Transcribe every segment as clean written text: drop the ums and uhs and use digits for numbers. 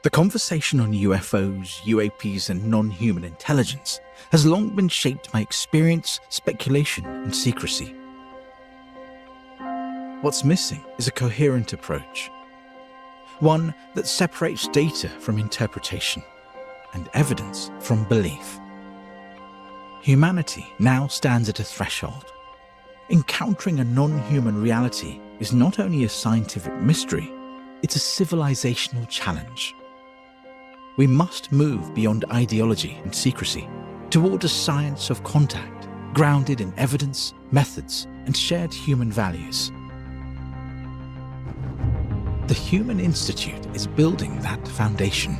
The conversation on UFOs, UAPs, and non-human intelligence has long been shaped by experience, speculation, and secrecy. What's missing is a coherent approach, one that separates data from interpretation and evidence from belief. Humanity now stands at a threshold. Encountering a non-human reality is not only a scientific mystery, it's a civilizational challenge. We must move beyond ideology and secrecy toward a science of contact, grounded in evidence, methods, and shared human values. The Human Institute is building that foundation.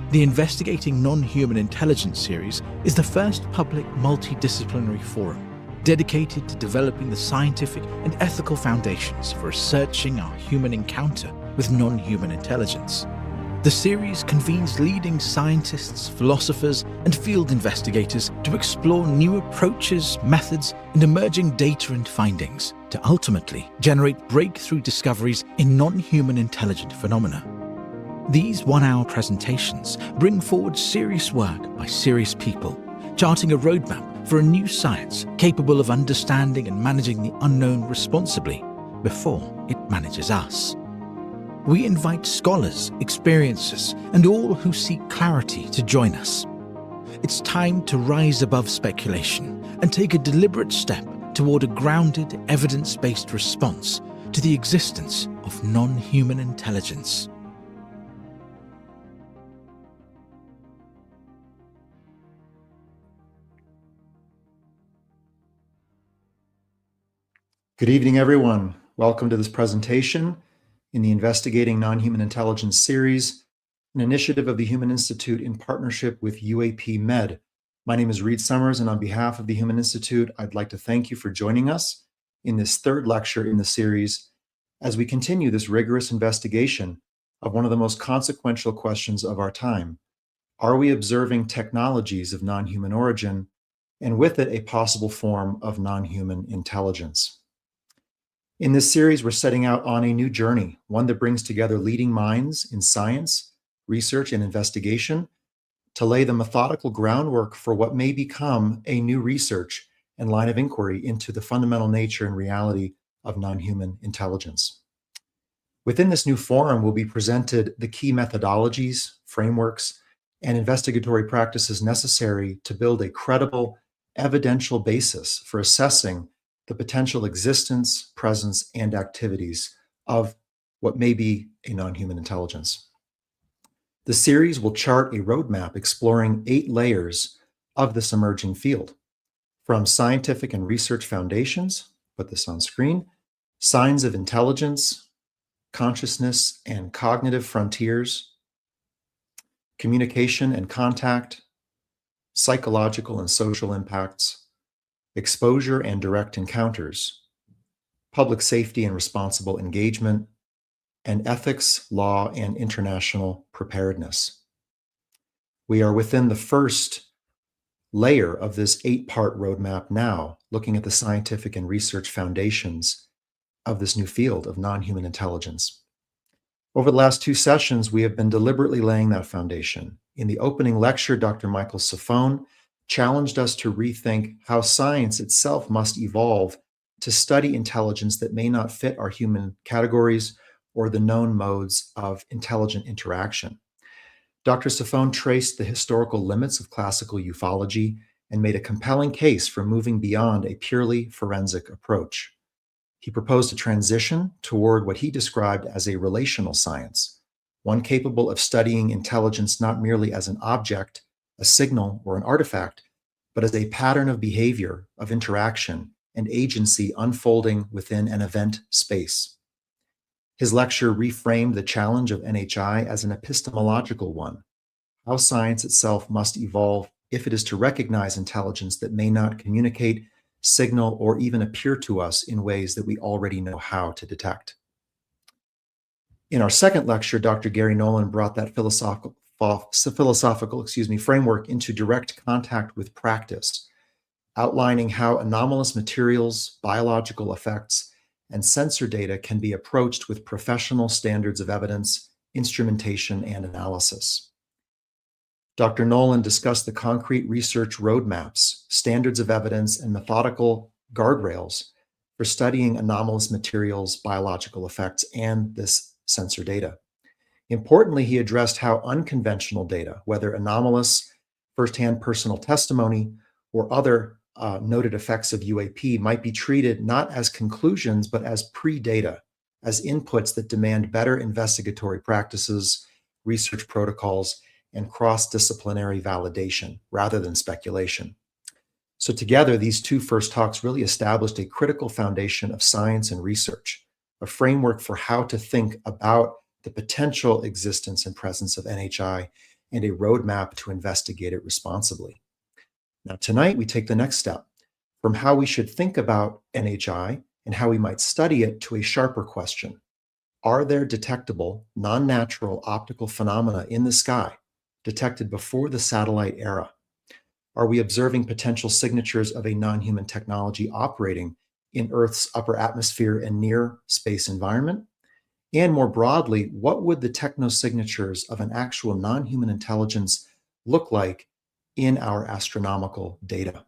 The Investigating Non-Human Intelligence series is the first public multidisciplinary forum dedicated to developing the scientific and ethical foundations for researching our human encounter with non-human intelligence. The series convenes leading scientists, philosophers, and field investigators to explore new approaches, methods, and emerging data and findings to ultimately generate breakthrough discoveries in non-human intelligent phenomena. These one-hour presentations bring forward serious work by serious people, charting a roadmap for a new science capable of understanding and managing the unknown responsibly before it manages us. We invite scholars, experiencers, and all who seek clarity to join us. It's time to rise above speculation and take a deliberate step toward a grounded, evidence-based response to the existence of non-human intelligence. Good evening, everyone. Welcome to this presentation in the Investigating Non-Human Intelligence series, an initiative of the Human Institute in partnership with UAP Med. My name is Reed Summers, and on behalf of the Human Institute, I'd like to thank you for joining us in this third lecture in the series as we continue this rigorous investigation of one of the most consequential questions of our time. Are we observing technologies of non-human origin, and with it a possible form of non-human intelligence? In this series, we're setting out on a new journey, one that brings together leading minds in science, research, and investigation to lay the methodical groundwork for what may become a new research and line of inquiry into the fundamental nature and reality of non-human intelligence. Within this new forum will be presented the key methodologies, frameworks, and investigatory practices necessary to build a credible, evidential basis for assessing the potential existence, presence, and activities of what may be a non-human intelligence. The series will chart a roadmap exploring 8 layers of this emerging field, from scientific and research foundations, put this on screen, signs of intelligence, consciousness and cognitive frontiers, communication and contact, psychological and social impacts, exposure and direct encounters, public safety and responsible engagement, and ethics, law, and international preparedness. We are within the first layer of this 8-part roadmap now, looking at the scientific and research foundations of this new field of non-human intelligence. Over the last 2 sessions, we have been deliberately laying that foundation. In the opening lecture, Dr. Michael Safone challenged us to rethink how science itself must evolve to study intelligence that may not fit our human categories or the known modes of intelligent interaction. Dr. Safone traced the historical limits of classical ufology and made a compelling case for moving beyond a purely forensic approach. He proposed a transition toward what he described as a relational science, one capable of studying intelligence not merely as an object, a signal, or an artifact, but as a pattern of behavior, of interaction, and agency unfolding within an event space. His lecture reframed the challenge of NHI as an epistemological one, how science itself must evolve if it is to recognize intelligence that may not communicate, signal, or even appear to us in ways that we already know how to detect. In our second lecture, Dr. Gary Nolan brought that philosophical framework into direct contact with practice, outlining how anomalous materials, biological effects, and sensor data can be approached with professional standards of evidence instrumentation, and analysis. Dr. Nolan discussed the concrete research roadmaps, standards of evidence, and methodical guardrails for studying anomalous materials, biological effects, and this sensor data. Importantly, he addressed how unconventional data, whether anomalous, firsthand personal testimony, or other noted effects of UAP, might be treated not as conclusions, but as pre-data, as inputs that demand better investigatory practices, research protocols, and cross-disciplinary validation rather than speculation. So together, these two first talks really established a critical foundation of science and research, a framework for how to think about the potential existence and presence of NHI, and a roadmap to investigate it responsibly. Now, tonight, we take the next step from how we should think about NHI and how we might study it to a sharper question. Are there detectable, non-natural optical phenomena in the sky detected before the satellite era? Are we observing potential signatures of a non-human technology operating in Earth's upper atmosphere and near space environment? And more broadly, what would the technosignatures of an actual non-human intelligence look like in our astronomical data?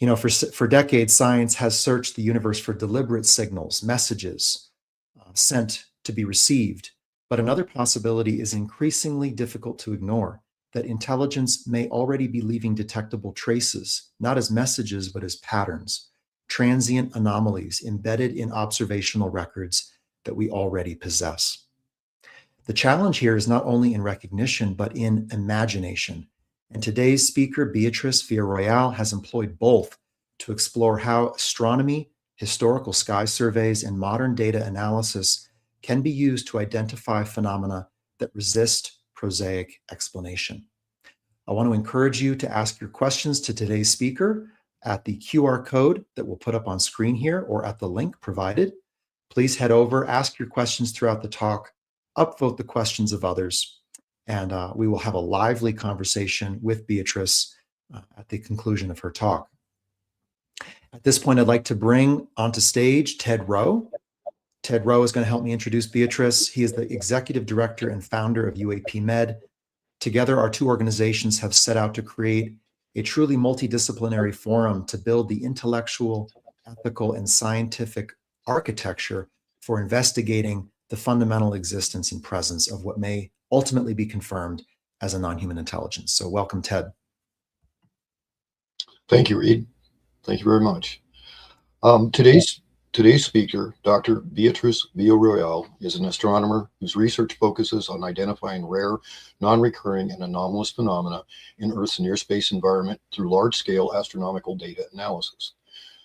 You know, for decades, science has searched the universe for deliberate signals, messages sent to be received. But another possibility is increasingly difficult to ignore, that intelligence may already be leaving detectable traces, not as messages, but as patterns, transient anomalies embedded in observational records that we already possess. The challenge here is not only in recognition, but in imagination. And today's speaker, Beatrice Villarroel, has employed both to explore how astronomy, historical sky surveys, and modern data analysis can be used to identify phenomena that resist prosaic explanation. I want to encourage you to ask your questions to today's speaker at the QR code that we'll put up on screen here or at the link provided. Please head over, ask your questions throughout the talk, upvote the questions of others, and we will have a lively conversation with Beatrice at the conclusion of her talk. At this point, I'd like to bring onto stage Ted Rowe. Ted Rowe is going to help me introduce Beatrice. He is the executive director and founder of UAP Med. Together, our two organizations have set out to create a truly multidisciplinary forum to build the intellectual, ethical, and scientific architecture for investigating the fundamental existence and presence of what may ultimately be confirmed as a non-human intelligence. So welcome, Ted. Thank you, Reed. Thank you very much. Today's speaker, Dr. Beatrice Villarroel, is an astronomer whose research focuses on identifying rare, non-recurring, and anomalous phenomena in Earth's near-space environment through large-scale astronomical data analysis.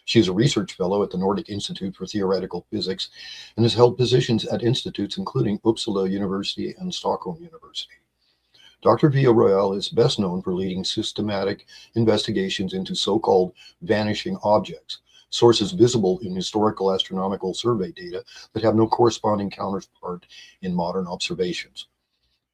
She is a research fellow at the Nordic Institute for Theoretical Physics and has held positions at institutes including Uppsala University and Stockholm University. Dr. Villarroel is best known for leading systematic investigations into so-called vanishing objects, sources visible in historical astronomical survey data that have no corresponding counterpart in modern observations.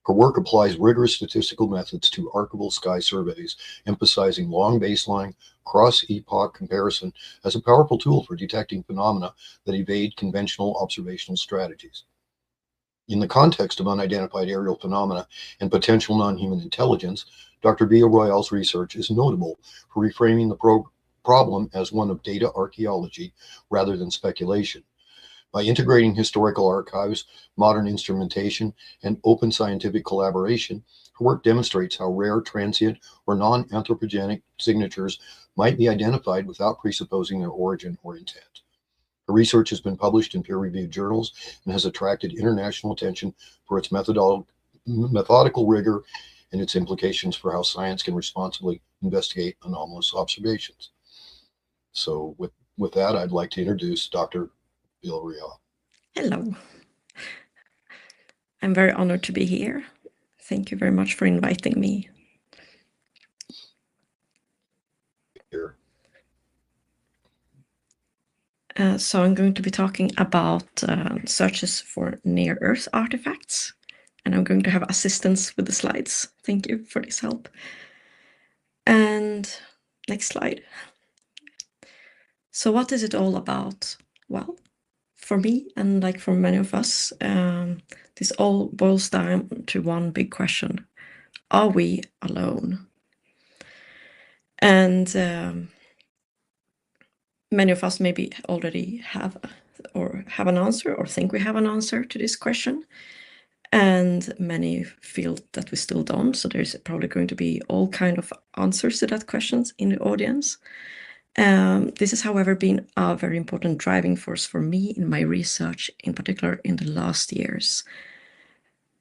Her work applies rigorous statistical methods to archival sky surveys, emphasizing long baseline, cross-epoch comparison as a powerful tool for detecting phenomena that evade conventional observational strategies. In the context of unidentified aerial phenomena and potential non-human intelligence, Dr. Villarroel's research is notable for reframing the problem as one of data archaeology rather than speculation. By integrating historical archives, modern instrumentation, and open scientific collaboration, her work demonstrates how rare, transient, or non-anthropogenic signatures might be identified without presupposing their origin or intent. Her research has been published in peer-reviewed journals and has attracted international attention for its methodical rigor and its implications for how science can responsibly investigate anomalous observations. So with that, I'd like to introduce Dr. Villarroel. Hello. I'm very honored to be here. Thank you very much for inviting me. Here. So I'm going to be talking about searches for near-Earth artifacts, and I'm going to have assistance with the slides. Thank you for this help. And next slide. So what is it all about? Well, for me and like for many of us, this all boils down to one big question: are we alone? And many of us maybe already have an answer, or think we have an answer to this question, and many feel that we still don't. So there's probably going to be all kind of answers to that questions in the audience. This has, however, been a very important driving force for me in my research, in particular in the last years.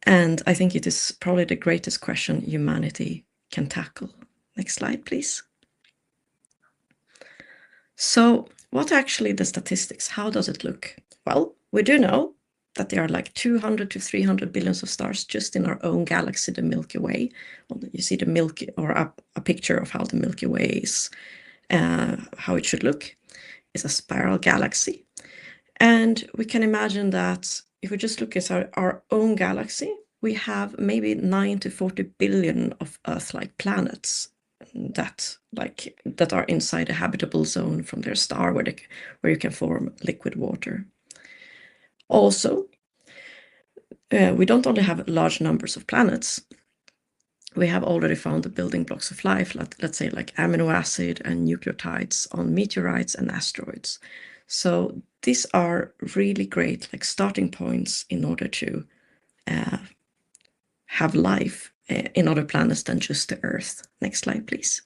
And I think it is probably the greatest question humanity can tackle. Next slide, please. So what are actually the statistics? How does it look? Well, we do know that there are like 200 to 300 billions of stars just in our own galaxy, the Milky Way. You see the Milky, or a picture of how the Milky Way is, how it should look. It's a spiral galaxy. And we can imagine that if we just look at our own galaxy, we have maybe 9 to 40 billion of Earth-like planets that are inside a habitable zone from their star, where you can form liquid water. Also, we don't only have large numbers of planets. We have already found the building blocks of life, let's say like amino acid and nucleotides on meteorites and asteroids. So these are really great like starting points in order to have life in other planets than just the Earth. Next slide, please.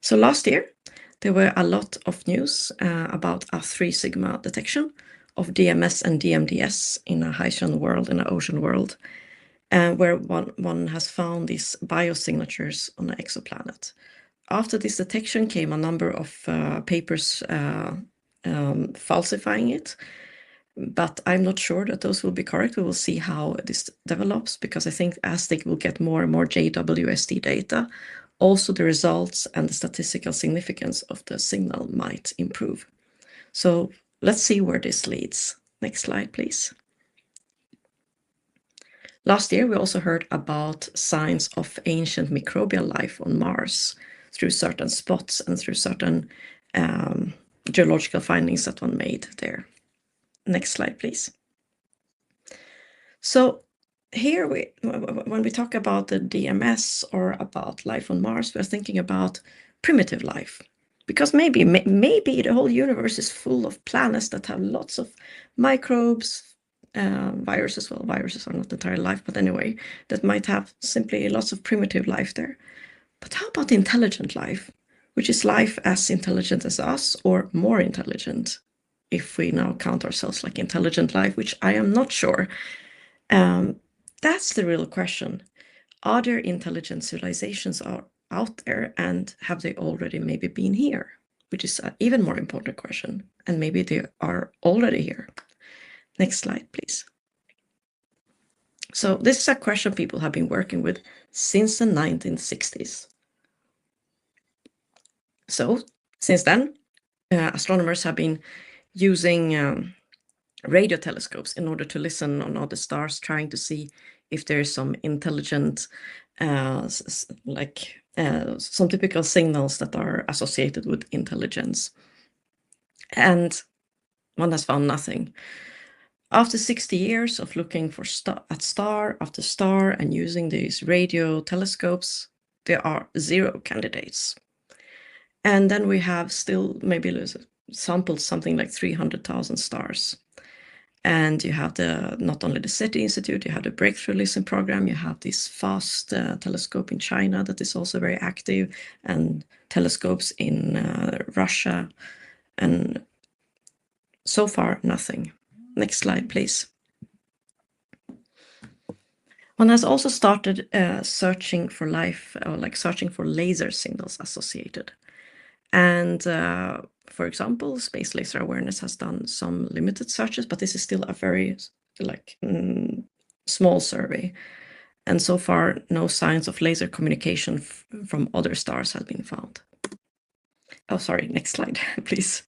So last year, there were a lot of news about a 3 sigma detection of DMS and DMDS in a hydrogen world, in an ocean world, where one has found these biosignatures on an exoplanet. After this detection came a number of papers falsifying it, but I'm not sure that those will be correct. We will see how this develops, because I think as they will get more and more JWST data, also the results and the statistical significance of the signal might improve. So let's see where this leads. Next slide, please. Last year, we also heard about signs of ancient microbial life on Mars through certain spots and through certain geological findings that one made there. Next slide, please. So here, when we talk about the DMS or about life on Mars, we're thinking about primitive life, because maybe the whole universe is full of planets that have lots of microbes, viruses. Well, viruses are not entirely life, but anyway, that might have simply lots of primitive life there. But how about intelligent life, which is life as intelligent as us or more intelligent, if we now count ourselves like intelligent life, which I am not sure. That's the real question. Are there intelligent civilizations out there, and have they already maybe been here? Which is an even more important question, and maybe they are already here. Next slide, please. So this is a question people have been working with since the 1960s. So since then, astronomers have been using radio telescopes in order to listen on other stars, trying to see if there's some intelligent, some typical signals that are associated with intelligence. And one has found nothing. After 60 years of looking for star after star and using these radio telescopes, there are 0 candidates. And then we have still maybe sampled something like 300,000 stars. And you have not only the SETI Institute, you have the Breakthrough Listen program, you have this FAST telescope in China that is also very active, and telescopes in Russia, and so far nothing. Next slide, please. One has also started searching for life, or like searching for laser signals associated. And for example, Space Laser Awareness has done some limited searches, but this is still a very small survey. And so far, no signs of laser communication from other stars have been found. Oh, sorry, next slide, please.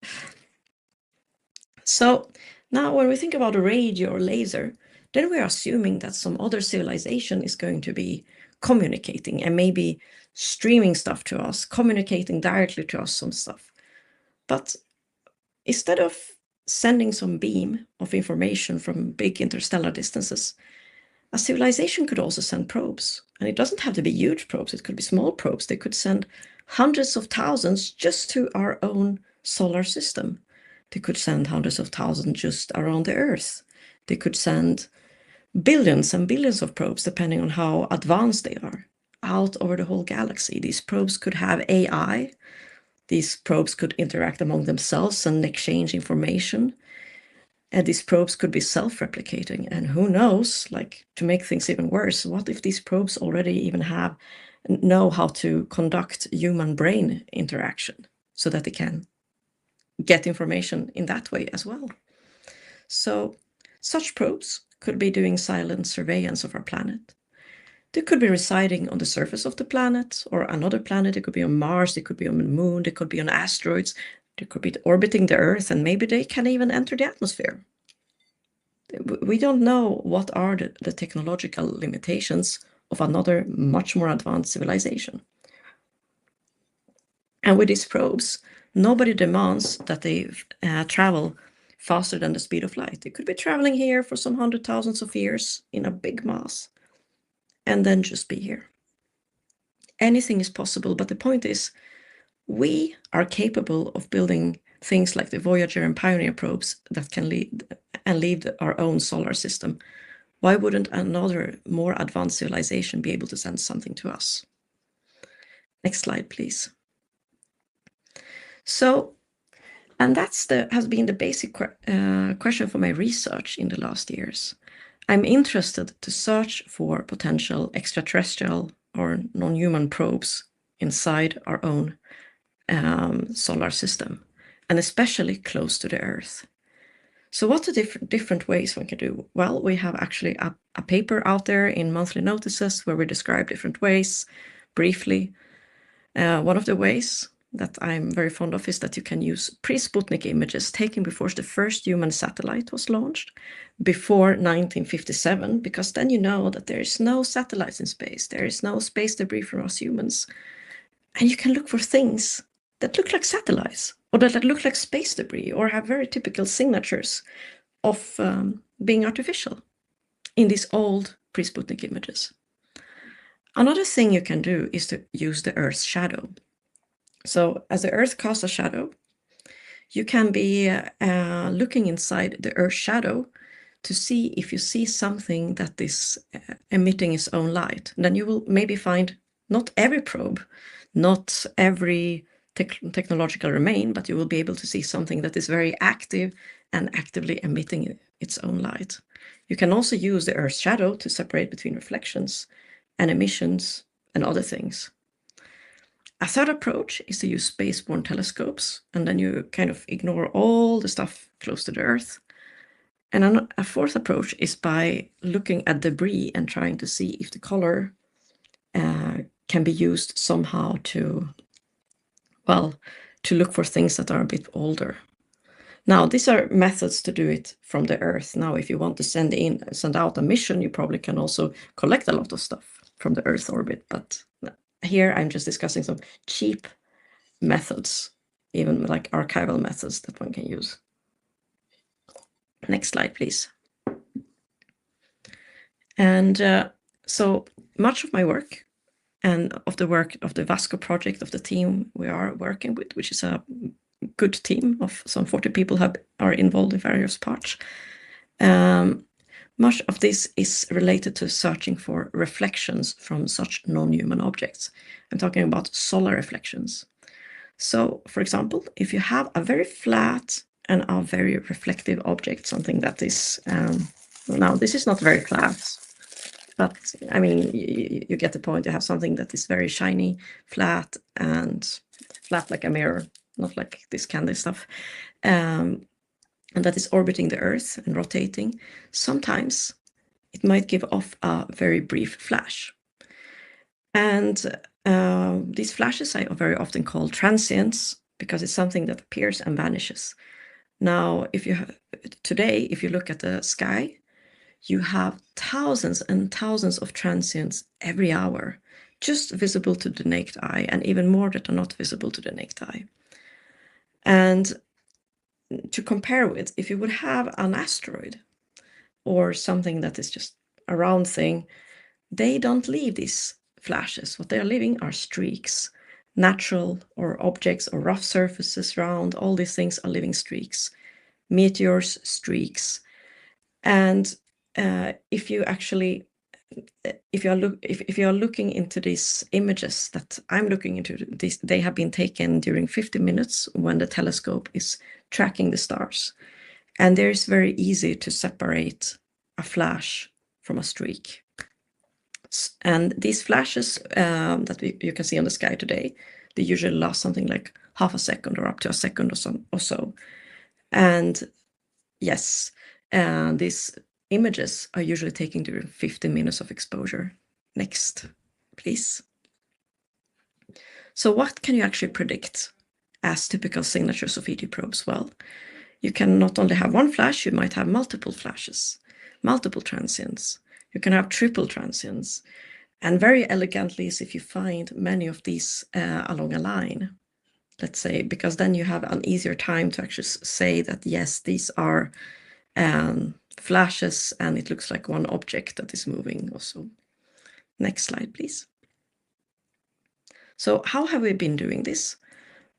So now when we think about a radio or laser, then we're assuming that some other civilization is going to be communicating and maybe streaming stuff to us, communicating directly to us some stuff. But instead of sending some beam of information from big interstellar distances, a civilization could also send probes. And it doesn't have to be huge probes, it could be small probes. They could send hundreds of thousands just to our own solar system. They could send hundreds of thousands just around the Earth. They could send billions and billions of probes, depending on how advanced they are, out over the whole galaxy. These probes could have AI. These probes could interact among themselves and exchange information. And these probes could be self-replicating. And who knows, like, to make things even worse, what if these probes already even know how to conduct human brain interaction so that they can get information in that way as well? So such probes could be doing silent surveillance of our planet. They could be residing on the surface of the planet or another planet. It could be on Mars, they could be on the moon, they could be on asteroids, they could be orbiting the Earth, and maybe they can even enter the atmosphere. We don't know what are the technological limitations of another much more advanced civilization. And with these probes, nobody demands that they travel faster than the speed of light. They could be traveling here for some 100,000s of years in a big mass and then just be here. Anything is possible, but the point is, we are capable of building things like the Voyager and Pioneer probes that can leave our own solar system. Why wouldn't another more advanced civilization be able to send something to us? Next slide, please. So, and that's has been the basic question for my research in the last years. I'm interested to search for potential extraterrestrial or non-human probes inside our own solar system, and especially close to the Earth. So what are different ways one can do? Well, we have actually a paper out there in Monthly Notices where we describe different ways briefly. One of the ways that I'm very fond of is that you can use pre-Sputnik images taken before the first human satellite was launched, before 1957, because then you know that there is no satellites in space, there is no space debris from us humans, and you can look for things that look like satellites, or that look like space debris, or have very typical signatures of being artificial in these old pre-Sputnik images. Another thing you can do is to use the Earth's shadow. So as the Earth casts a shadow, you can be looking inside the Earth's shadow to see if you see something that is emitting its own light. And then you will maybe find not every probe, not every technological remain, but you will be able to see something that is very active and actively emitting its own light. You can also use the Earth's shadow to separate between reflections and emissions and other things. A third approach is to use space-borne telescopes, and then you kind of ignore all the stuff close to the Earth. And a fourth approach is by looking at debris and trying to see if the color can be used somehow to look for things that are a bit older. Now, these are methods to do it from the Earth. Now, if you want to send out a mission, you probably can also collect a lot of stuff from the Earth orbit. But here I'm just discussing some cheap methods, even like archival methods that one can use. Next slide, please. And so much of my work and of the work of the Vasco project, of the team we are working with, which is a good team of some 40 people are involved in various parts. Much of this is related to searching for reflections from such non-human objects. I'm talking about solar reflections. So, for example, if you have a very flat and a very reflective object, something that is, now this is not very flat, but I mean, you get the point. You have something that is very shiny, flat, and flat like a mirror, not like this candy stuff, and that is orbiting the Earth and rotating. Sometimes it might give off a very brief flash. And these flashes are very often called transients because it's something that appears and vanishes. Now, today, if you look at the sky, you have thousands and thousands of transients every hour, just visible to the naked eye, and even more that are not visible to the naked eye. And to compare with, if you would have an asteroid or something that is just a round thing, they don't leave these flashes. What they are leaving are streaks. Natural or objects or rough surfaces, round, all these things are leaving streaks. Meteors, streaks. And if you are looking into these images that I'm looking into, they have been taken during 50 minutes when the telescope is tracking the stars. And there is very easy to separate a flash from a streak. And these flashes that you can see on the sky today, they usually last something like half a second or up to a second or so. And yes, these images are usually taken during 50 minutes of exposure. Next, please. So what can you actually predict as typical signatures of ET probes? Well, you can not only have one flash, you might have multiple flashes, multiple transients. You can have triple transients. And very elegantly is if you find many of these along a line, let's say, because then you have an easier time to actually say that, yes, these are flashes and it looks like one object that is moving also. Next slide, please. So how have we been doing this?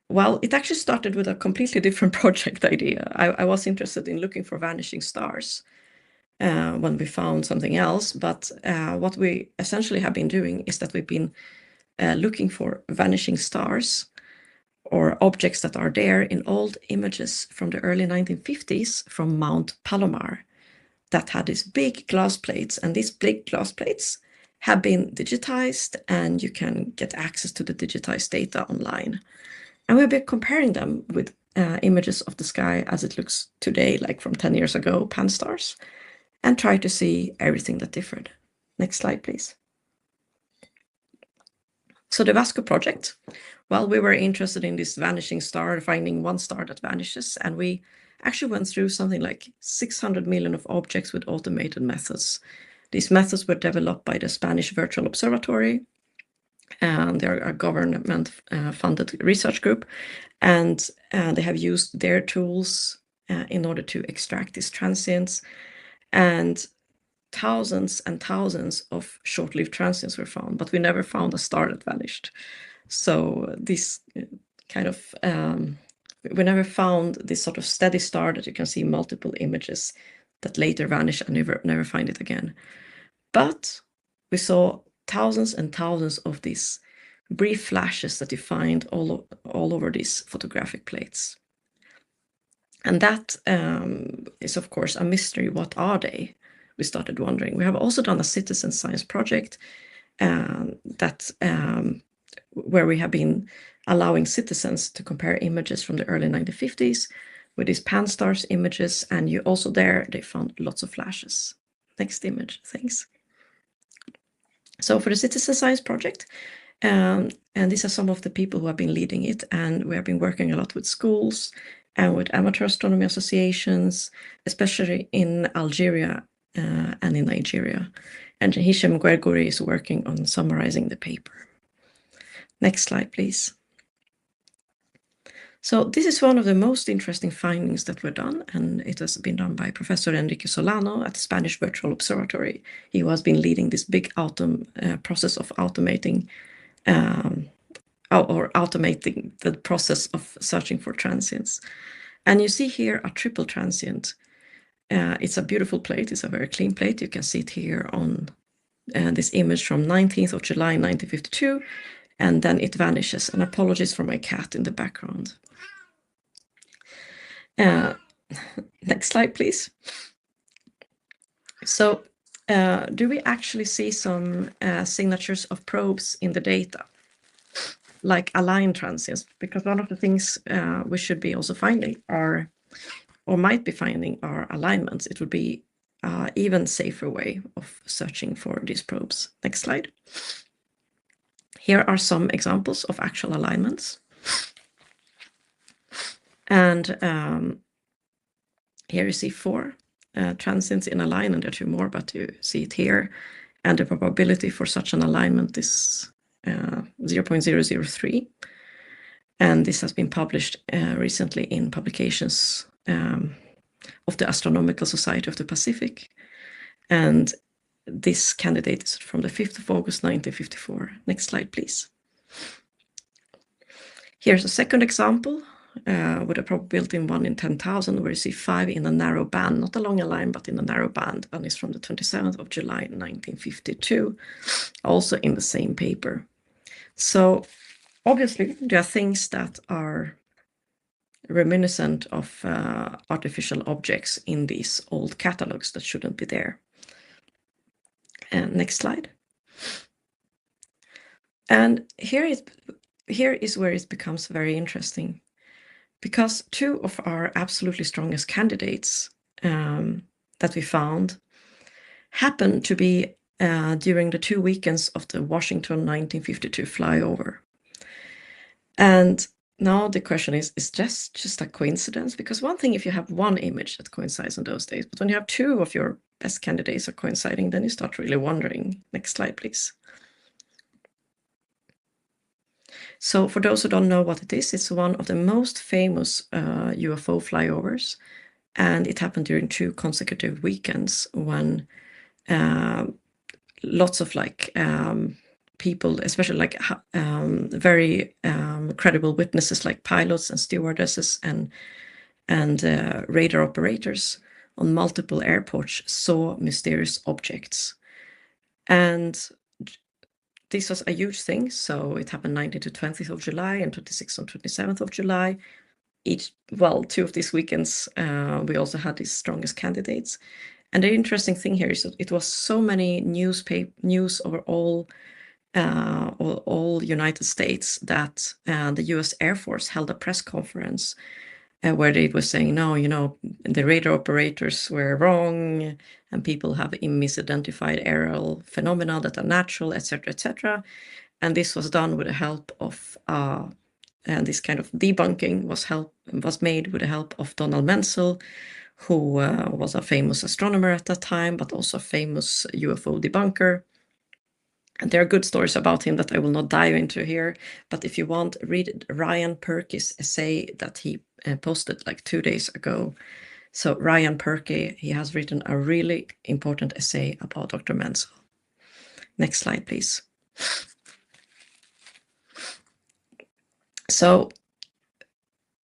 Well, it actually started with a completely different project idea. I was interested in looking for vanishing stars when we found something else. But what we essentially have been doing is that we've been looking for vanishing stars or objects that are there in old images from the early 1950s from Mount Palomar that had these big glass plates. And these big glass plates have been digitized, and you can get access to the digitized data online. And we've been comparing them with images of the sky as it looks today, like from 10 years ago, pan-stars, and try to see everything that differed. Next slide, please. So the Vasco project, well, we were interested in this vanishing star, finding one star that vanishes, and we actually went through something like 600 million of objects with automated methods. These methods were developed by the Spanish Virtual Observatory, and they're a government-funded research group, and they have used their tools in order to extract these transients, and thousands and thousands of short-lived transients were found, but we never found a star that vanished. So this kind of, we never found this sort of steady star that you can see multiple images that later vanish and never find it again. But we saw thousands and thousands of these brief flashes that you find all over these photographic plates. And that is, of course, a mystery. What are they? We started wondering. We have also done a citizen science project where we have been allowing citizens to compare images from the early 1950s with these pan-stars images, and you also there, they found lots of flashes. Next image, thanks. So for the citizen science project, and these are some of the people who have been leading it, and we have been working a lot with schools and with amateur astronomy associations, especially in Algeria and in Nigeria. And Hisham Gregory is working on summarizing the paper. Next slide, please. So this is one of the most interesting findings that were done, and it has been done by Professor Enrique Solano at the Spanish Virtual Observatory. He has been leading this big process of automating the process of searching for transients. And you see here a triple transient. It's a beautiful plate. It's a very clean plate. You can see it here on this image from 19th of July, 1952, and then it vanishes. And apologies for my cat in the background. Next slide, please. So do we actually see some signatures of probes in the data, like aligned transients? Because one of the things we should be also finding are, or might be finding, are alignments. It would be an even safer way of searching for these probes. Next slide. Here are some examples of actual alignments. And here you see 4 transients in a line, and there are 2 more, but you see it here. And the probability for such an alignment is 0.003. And this has been published recently in publications of the Astronomical Society of the Pacific. And this candidate is from the 5th of August 1954. Next slide, please. Here's a second example with a probability in 1 in 10,000, where you see 5 in a narrow band, not along a line, but in a narrow band, and it's from the 27th of July 1952, also in the same paper. So obviously there are things that are reminiscent of artificial objects in these old catalogs that shouldn't be there. And next slide. And here is where it becomes very interesting, because 2 of our absolutely strongest candidates that we found happened to be during the 2 weekends of the Washington 1952 flyover. And now the question is just a coincidence? Because one thing if you have one image that coincides in those days, but when you have 2 of your best candidates are coinciding, then you start really wondering. Next slide, please. So for those who don't know what it is, it's one of the most famous UFO flyovers, and it happened during 2 consecutive weekends when lots of people, especially very credible witnesses like pilots and stewardesses and radar operators on multiple airports saw mysterious objects. And this was a huge thing. So it happened 19th to 20th of July and 26th and 27th of July. 2 of these weekends, we also had these strongest candidates. And the interesting thing here is that it was so many news over all United States that the US Air Force held a press conference where they were saying, no, the radar operators were wrong, and people have misidentified aerial phenomena that are natural, etc., etc. And this was done with the help of, and this kind of debunking was made with the help of Donald Menzel, who was a famous astronomer at that time, but also a famous UFO debunker. And there are good stories about him that I will not dive into here. But if you want, read Ryan Perky's essay that he posted 2 days ago. So Ryan Perky, he has written a really important essay about Dr. Menzel. Next slide, please. So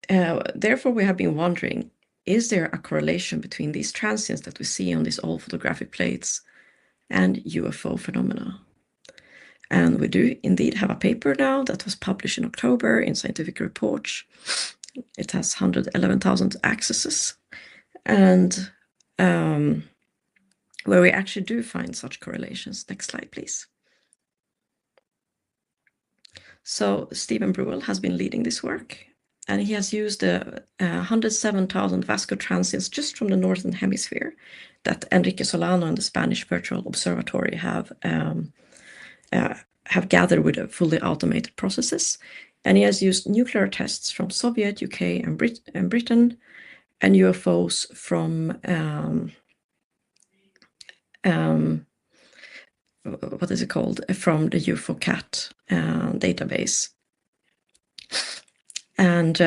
therefore, we have been wondering, is there a correlation between these transients that we see on these old photographic plates and UFO phenomena? And we do indeed have a paper now that was published in October in Scientific Reports. It has 111,000 accesses, and where we actually do find such correlations. Next slide, please. So Stephen Bruell has been leading this work, and he has used 107,000 vascular transients just from the Northern Hemisphere that Enrique Solano and the Spanish Virtual Observatory have gathered with fully automated processes. And he has used nuclear tests from Soviet, UK, and Britain, and UFOs from what is it called? From the UFOCAT database. And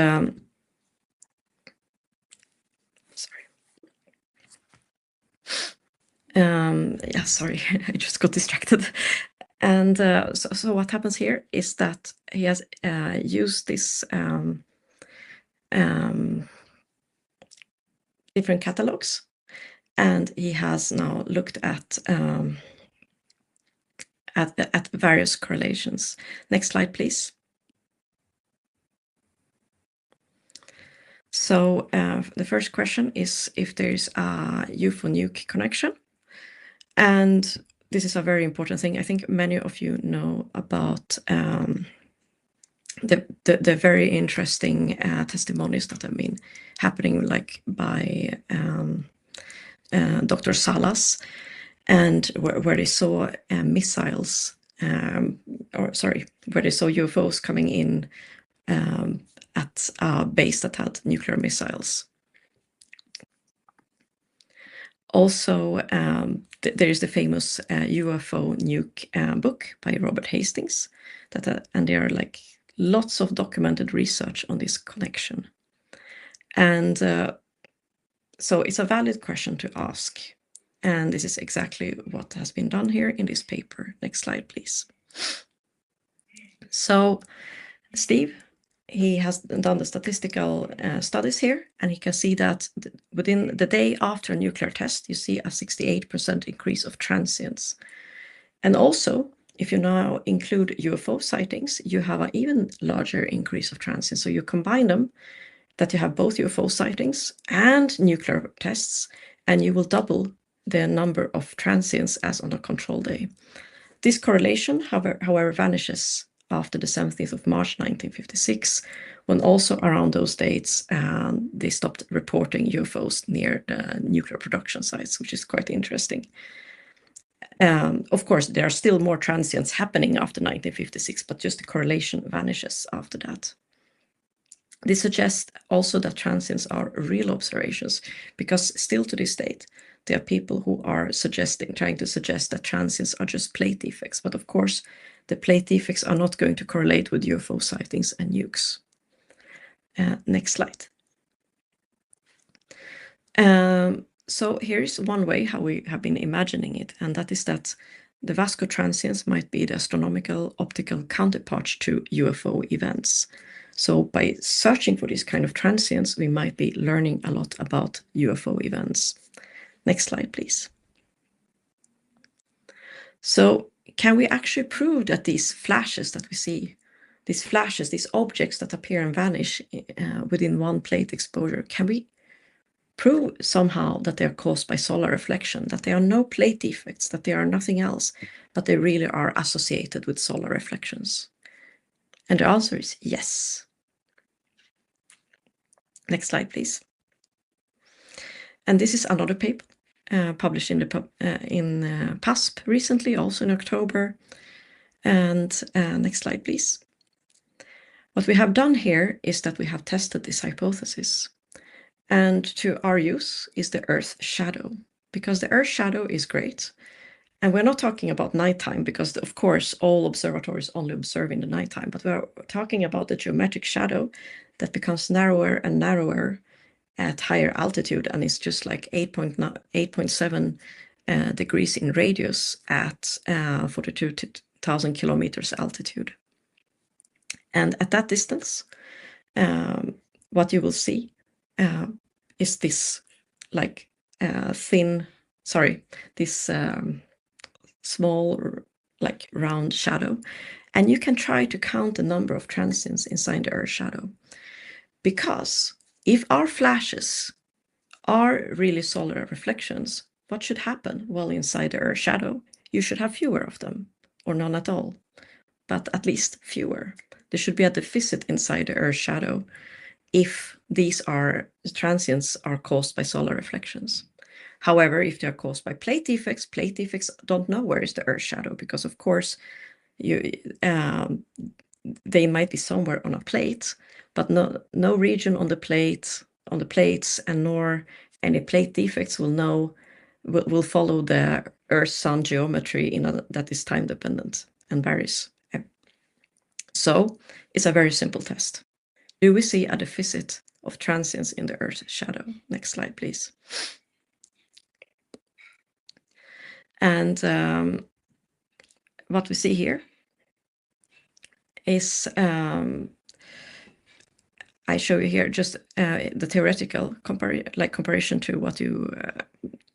sorry, I just got distracted. And so what happens here is that he has used this different catalogs, and he has now looked at various correlations. Next slide, please. So the first question is if there's a UFO-nuke connection. And this is a very important thing. I think many of you know about the very interesting testimonies that have been happening, by Dr. Salas, and where they saw missiles, where they saw UFOs coming in at a base that had nuclear missiles. Also, there is the famous UFO nuke book by Robert Hastings, and there are lots of documented research on this connection. And So it's a valid question to ask. And this is exactly what has been done here in this paper. Next slide, please. So Steve, he has done the statistical studies here, and he can see that within the day after a nuclear test, you see a 68% increase of transients. And also, if you now include UFO sightings, you have an even larger increase of transients. So you combine them, that you have both UFO sightings and nuclear tests, and you will double the number of transients as on a control day. This correlation, however, vanishes after the 17th of March 1956, when also around those dates they stopped reporting UFOs near the nuclear production sites, which is quite interesting. Of course, there are still more transients happening after 1956, but just the correlation vanishes after that. This suggests also that transients are real observations, because still to this date, there are people who are trying to suggest that transients are just plate defects. But of course, the plate defects are not going to correlate with UFO sightings and nukes. Next slide. So here's one way how we have been imagining it, and that is that the Vasco transients might be the astronomical optical counterparts to UFO events. So by searching for these kind of transients, we might be learning a lot about UFO events. Next slide, please. So can we actually prove that these flashes that we see, these objects that appear and vanish within one plate exposure, can we prove somehow that they are caused by solar reflection, that they are no plate defects, that they are nothing else, but they really are associated with solar reflections? And the answer is yes. Next slide, please. And this is another paper published in PASP recently, also in October. And next slide, please. What we have done here is that we have tested this hypothesis. And to our use is the Earth shadow, because the Earth shadow is great. And we're not talking about nighttime, because of course all observatories only observe in the nighttime, but we're talking about the geometric shadow that becomes narrower and narrower at higher altitude, and it's just like 8.7 degrees in radius at 42,000 kilometers altitude. And at that distance, what you will see is this like this small like round shadow. And you can try to count the number of transients inside the Earth shadow. Because if our flashes are really solar reflections, what should happen? Well, inside the Earth shadow, you should have fewer of them, or none at all, but at least fewer. There should be a deficit inside the Earth shadow if these transients are caused by solar reflections. However, if they're caused by plate defects don't know where is the Earth shadow, because of course they might be somewhere on a plate, but no region on the plates and nor any plate defects will follow the Earth-Sun geometry that is time dependent and varies. So it's a very simple test. Do we see a deficit of transients in the Earth shadow? Next slide, please. And what we see here is, I show you here just the theoretical comparison to what you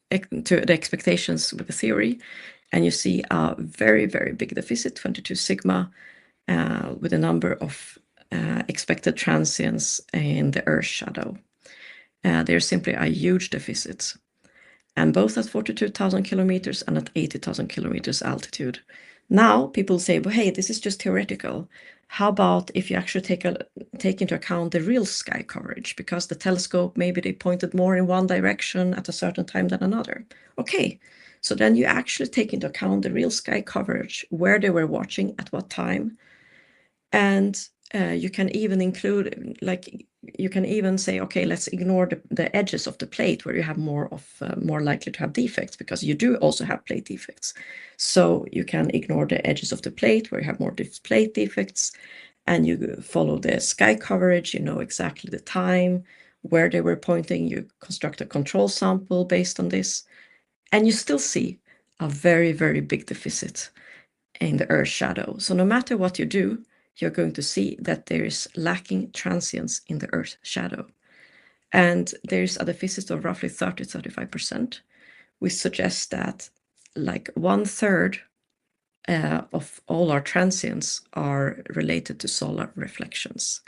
to the expectations with the theory, and you see a very, very big deficit, 22 sigma, with a number of expected transients in the Earth shadow. There's simply a huge deficit, and both at 42,000 kilometers and at 80,000 kilometers altitude. Now people say, well, hey, this is just theoretical. How about if you actually take into account the real sky coverage, because the telescope, maybe they pointed more in one direction at a certain time than another. Okay, so then you actually take into account the real sky coverage, where they were watching at what time. And you can even include, you can even say, okay, let's ignore the edges of the plate where you have more likely to have defects, because you do also have plate defects. So you can ignore the edges of the plate where you have more plate defects, and you follow the sky coverage. You know exactly the time where they were pointing. You construct a control sample based on this, and you still see a very, very big deficit in the Earth shadow. So no matter what you do, you're going to see that there is lacking transience in the Earth shadow. And there's a deficit of roughly 30-35%, which suggests that like 1/3 of all our transients are related to solar reflections.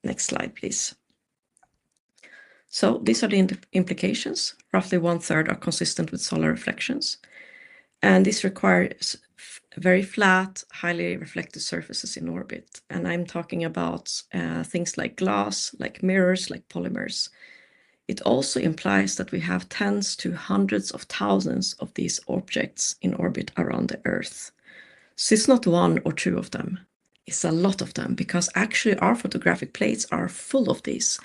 Next slide, please. So these are the implications. Roughly 1/3 are consistent with solar reflections. And this requires very flat, highly reflective surfaces in orbit. And I'm talking about things like glass, like mirrors, like polymers. It also implies that we have tens to hundreds of thousands of these objects in orbit around the Earth. So it's not one or two of them. It's a lot of them, because actually our photographic plates are full of these.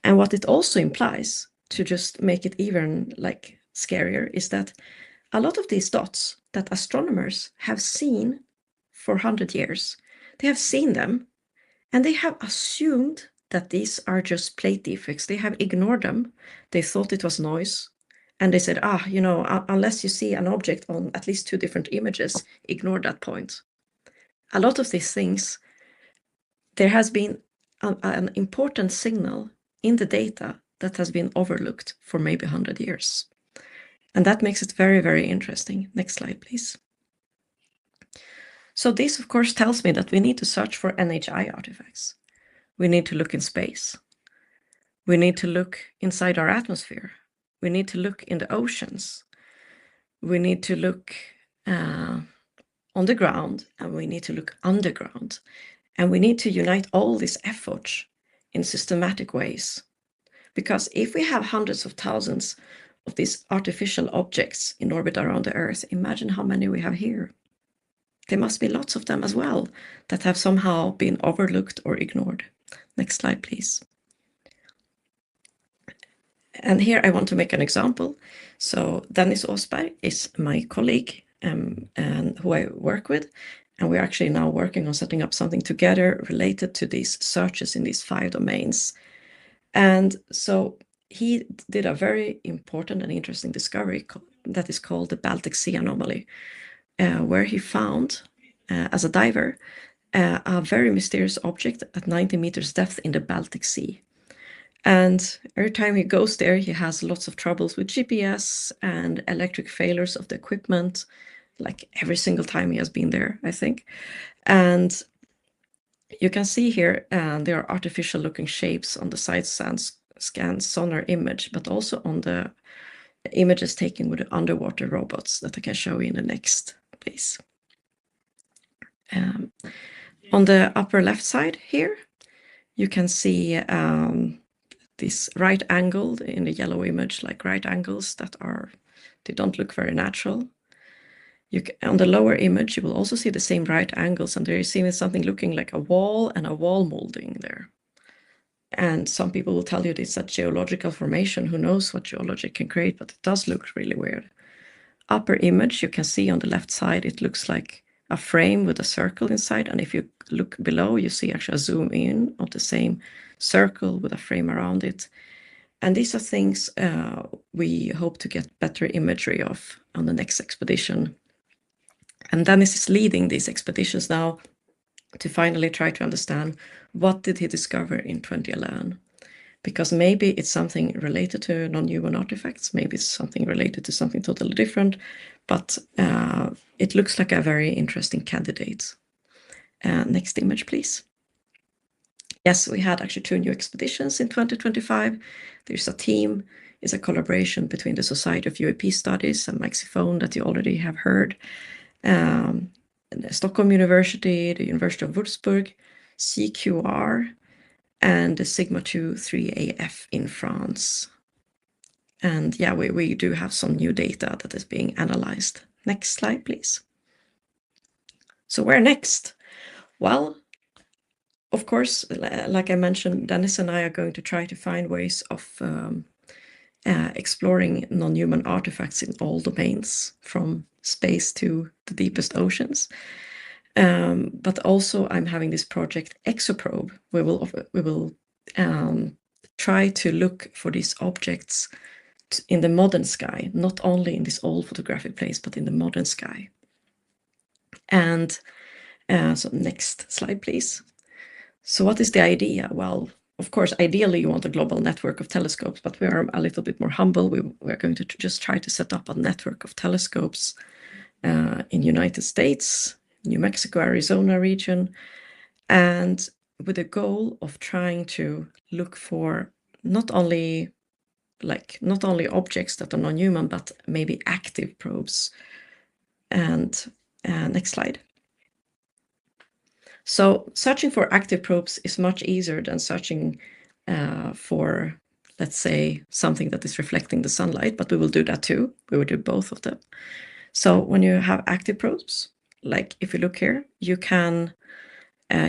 And what it also implies, to just make it even like scarier, is that a lot of these dots that astronomers have seen for 100 years, they have seen them and they have assumed that these are just plate defects. They have ignored them. They thought it was noise. And they said, unless you see an object on at least 2 different images, ignore that point. A lot of these things, there has been an important signal in the data that has been overlooked for maybe 100 years. And that makes it very, very interesting. Next slide, please. So this, of course, tells me that we need to search for NHI artifacts. We need to look in space. We need to look inside our atmosphere. We need to look in the oceans. We need to look on the ground, and we need to look underground. And we need to unite all these efforts in systematic ways. Because if we have hundreds of thousands of these artificial objects in orbit around the Earth, imagine how many we have here. There must be lots of them as well that have somehow been overlooked or ignored. Next slide, please. And here I want to make an example. So Dennis Åsberg is my colleague and who I work with. And we're actually now working on setting up something together related to these searches in these 5 domains. And so he did a very important and interesting discovery that is called the Baltic Sea anomaly, where he found, as a diver, a very mysterious object at 90 meters depth in the Baltic Sea. And every time he goes there, he has lots of troubles with GPS and electric failures of the equipment, like every single time he has been there, I think. And you can see here there are artificial looking shapes on the side scan sonar image, but also on the images taken with the underwater robots that I can show you in the next, please. On the upper left side here, you can see this right angle in the yellow image, like right angles that they don't look very natural. On the lower image, you will also see the same right angles, and there is even something looking like a wall and a wall molding there. And some people will tell you it's a geological formation. Who knows what geology can create, but it does look really weird. Upper image, you can see on the left side, it looks like a frame with a circle inside. And if you look below, you see actually a zoom in of the same circle with a frame around it. And these are things we hope to get better imagery of on the next expedition. And Dennis is leading these expeditions now to finally try to understand what did he discover in 2011. Because maybe it's something related to non-human artifacts, maybe it's something related to something totally different, but it looks like a very interesting candidate. Next image, please. Yes, we had actually 2 new expeditions in 2025. There's a team, it's a collaboration between the Society of UAP Studies and Maxiphone that you already have heard. Stockholm University, the University of Würzburg, CQR, and the Sigma 2 3AF in France. And yeah, we do have some new data that is being analyzed. Next slide, please. So where next? Well, of course, like I mentioned, Dennis and I are going to try to find ways of exploring non-human artifacts in all domains, from space to the deepest oceans. But also I'm having this project Exoprobe. We will try to look for these objects in the modern sky, not only in this old photographic place, but in the modern sky. And so next slide, please. So what is the idea? Well, of course, ideally you want a global network of telescopes, but we are a little bit more humble. We're going to just try to set up a network of telescopes in United States, New Mexico, Arizona region, and with the goal of trying to look for not only objects that are non-human, but maybe active probes. And next slide. So searching for active probes is much easier than searching for, let's say, something that is reflecting the sunlight, but we will do that too. We will do both of them. So when you have active probes, like if you look here, you can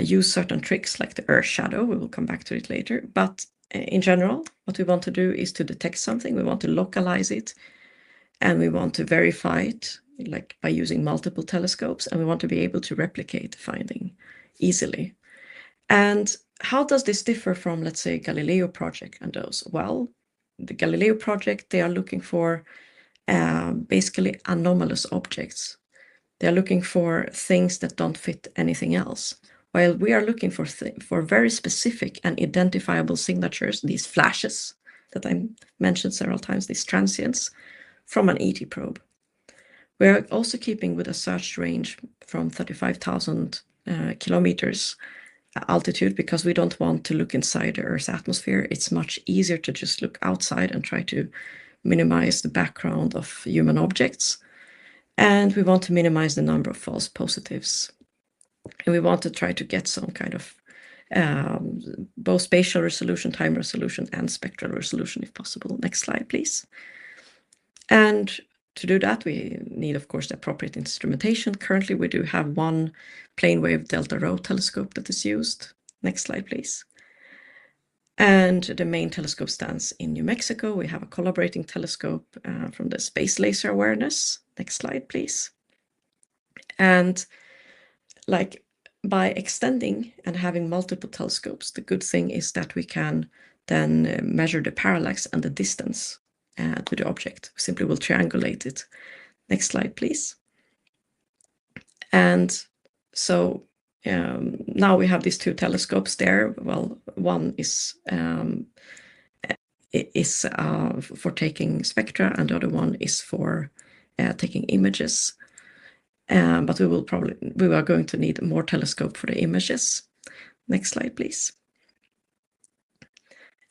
use certain tricks like the Earth shadow. We will come back to it later. But in general, what we want to do is to detect something. We want to localize it, and we want to verify it, like by using multiple telescopes, and we want to be able to replicate the finding easily. And how does this differ from, let's say, Galileo project and those? Well, the Galileo project, they are looking for basically anomalous objects. They're looking for things that don't fit anything else. While we are looking for very specific and identifiable signatures, these flashes that I mentioned several times, these transients, from an ET probe. We're also keeping with a search range from 35,000 kilometers altitude, because we don't want to look inside the Earth's atmosphere. It's much easier to just look outside and try to minimize the background of human objects. And we want to minimize the number of false positives. And we want to try to get some kind of both spatial resolution, time resolution, and spectral resolution if possible. Next slide, please. And to do that, we need, of course, the appropriate instrumentation. Currently, we do have one plane wave delta rho telescope that is used. Next slide, please. And the main telescope stands in New Mexico. We have a collaborating telescope from the Space Laser Awareness. Next slide, please. And like by extending and having multiple telescopes, the good thing is that we can then measure the parallax and the distance to the object. We simply will triangulate it. Next slide, please. And so now we have these two telescopes there. Well, one is for taking spectra, and the other one is for taking images. But we are going to need more telescope for the images. Next slide, please.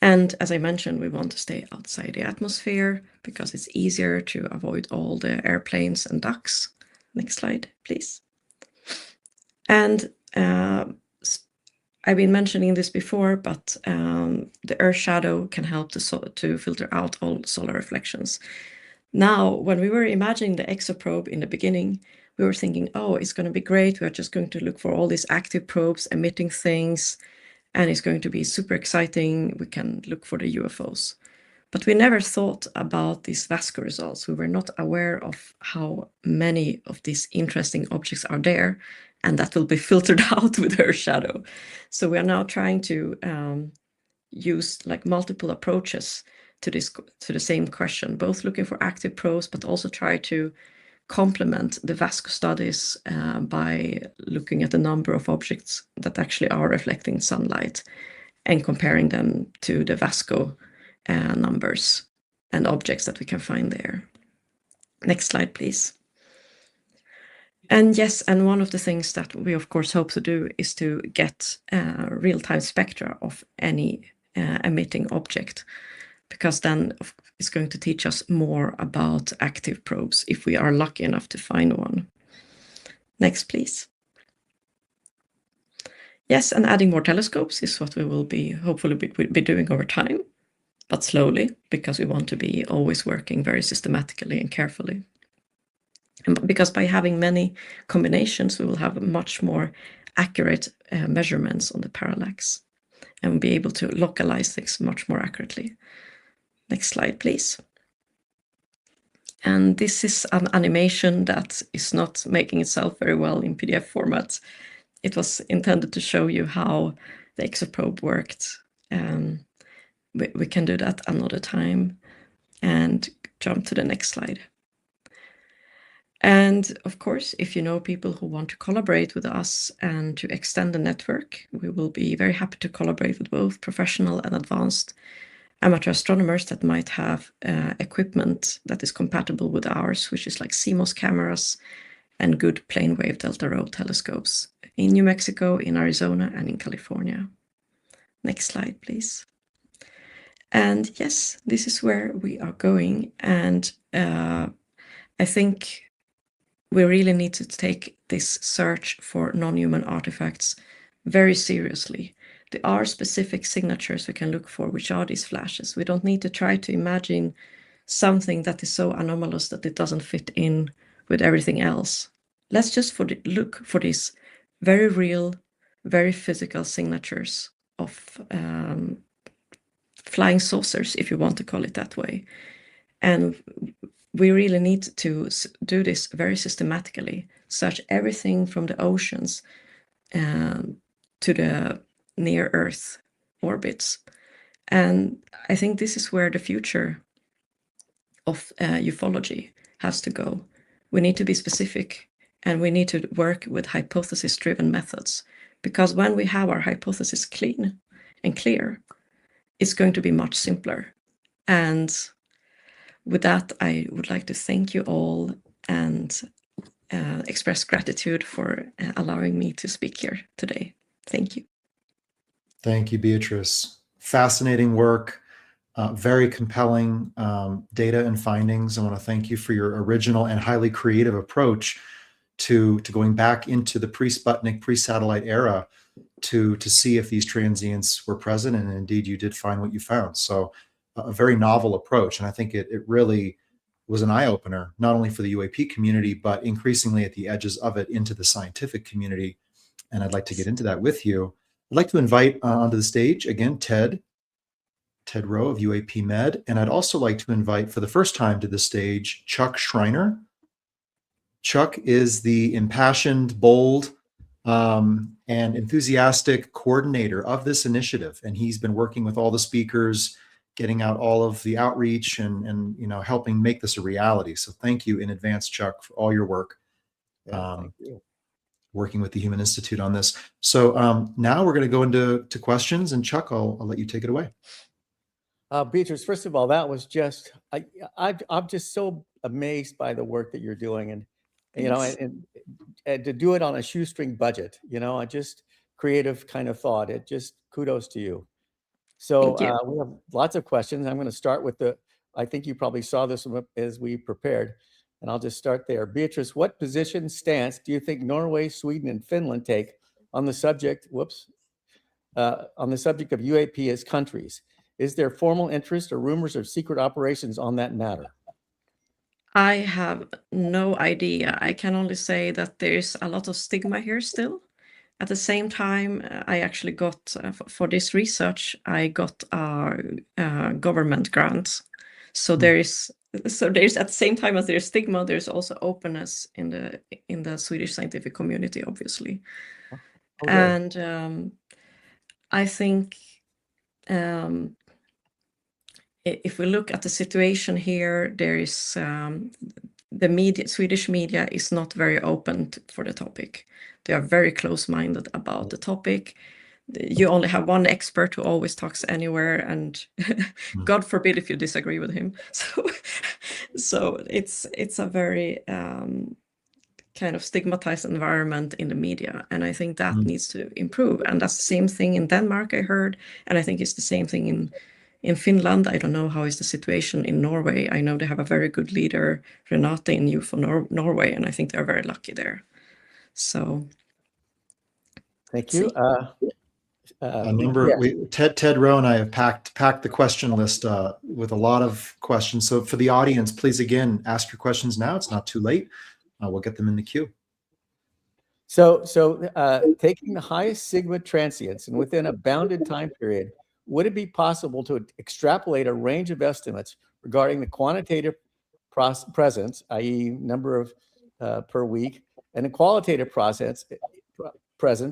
And as I mentioned, we want to stay outside the atmosphere because it's easier to avoid all the airplanes and ducks. Next slide, please. And I've been mentioning this before, but the Earth shadow can help to filter out all solar reflections. Now, when we were imagining the exoprobe in the beginning, we were thinking, oh, it's going to be great. We're just going to look for all these active probes emitting things, and it's going to be super exciting. We can look for the UFOs. But we never thought about these VASCO results. We were not aware of how many of these interesting objects are there, and that will be filtered out with Earth shadow. So we are now trying to use like multiple approaches to the same question, both looking for active probes, but also try to complement the VASCO studies by looking at the number of objects that actually are reflecting sunlight and comparing them to the VASCO numbers and objects that we can find there. Next slide, please. And yes, and one of the things that we of course hope to do is to get real-time spectra of any emitting object, because then it's going to teach us more about active probes if we are lucky enough to find one. Next, please. Yes, and adding more telescopes is what we will be hopefully be doing over time, but slowly, because we want to be always working very systematically and carefully. And because by having many combinations, we will have much more accurate measurements on the parallax and be able to localize things much more accurately. Next slide, please. And this is an animation that is not making itself very well in PDF format. It was intended to show you how the exoprobe worked. we can do that another time. And jump to the next slide. And of course, if you know people who want to collaborate with us and to extend the network, we will be very happy to collaborate with both professional and advanced amateur astronomers that might have equipment that is compatible with ours, which is like CMOS cameras and good plane wave delta rho telescopes in New Mexico, in Arizona, and in California. Next slide, please. And yes, this is where we are going. And I think we really need to take this search for non-human artifacts very seriously. There are specific signatures we can look for, which are these flashes. We don't need to try to imagine something that is so anomalous that it doesn't fit in with everything else. Let's just look for these very real, very physical signatures of flying saucers, if you want to call it that way. And we really need to do this very systematically, search everything from the oceans to the near Earth orbits. And I think this is where the future of ufology has to go. We need to be specific, and we need to work with hypothesis-driven methods, because when we have our hypothesis clean and clear, it's going to be much simpler. And with that, I would like to thank you all and express gratitude for allowing me to speak here today. Thank you. Thank you, Beatrice. Fascinating work, very compelling data and findings. I want to thank you for your original and highly creative approach to going back into the pre-Sputnik, pre-satellite era to see if these transients were present, and indeed you did find what you found. So a very novel approach, and I think it really was an eye-opener, not only for the UAP community, but increasingly at the edges of it into the scientific community. And I'd like to get into that with you. I'd like to invite onto the stage again Ted Rowe of UAP Med, and I'd also like to invite for the first time to the stage Chuck Schreiner. Chuck is the impassioned, bold, and enthusiastic coordinator of this initiative, and he's been working with all the speakers, getting out all of the outreach and helping make this a reality. So thank you in advance, Chuck, for all your work. Thank you. Working with the Human Institute on this. So now we're going to go into questions, and Chuck, I'll let you take it away. Beatrice, first of all, that was just I'm just so amazed by the work that you're doing, and and to do it on a shoestring budget, I just creative kind of thought. It just kudos to you. So we have lots of questions. I'm going to start with I think you probably saw this as we prepared, and I'll just start there. Beatrice, what stance do you think Norway, Sweden, and Finland take on the subject? On the subject of UAP as countries? Is there formal interest or rumors of secret operations on that matter? I have no idea. I can only say that there's a lot of stigma here still. At the same time, I actually got, for this research, I got a government grant. So there's at the same time as there's stigma, there's also openness in the Swedish scientific community, obviously. Okay. And I think if we look at the situation here, there is the Swedish media is not very open for the topic. They are very close-minded about the topic. You only have one expert who always talks anywhere, and God forbid if you disagree with him. So it's a very kind of stigmatized environment in the media, and I think that needs to improve. And that's the same thing in Denmark, I heard, and I think it's the same thing in Finland. I don't know how is the situation in Norway. I know they have a very good leader, Renate in UFO Norway, and I think they're very lucky there. So thank you. Ted Rowe and I have packed the question list with a lot of questions. So for the audience, please again ask your questions now. It's not too late. We'll get them in the queue. So taking the highest sigma transients and within a bounded time period, would it be possible to extrapolate a range of estimates regarding the quantitative presence, i.e. number of per week, and the qualitative presence,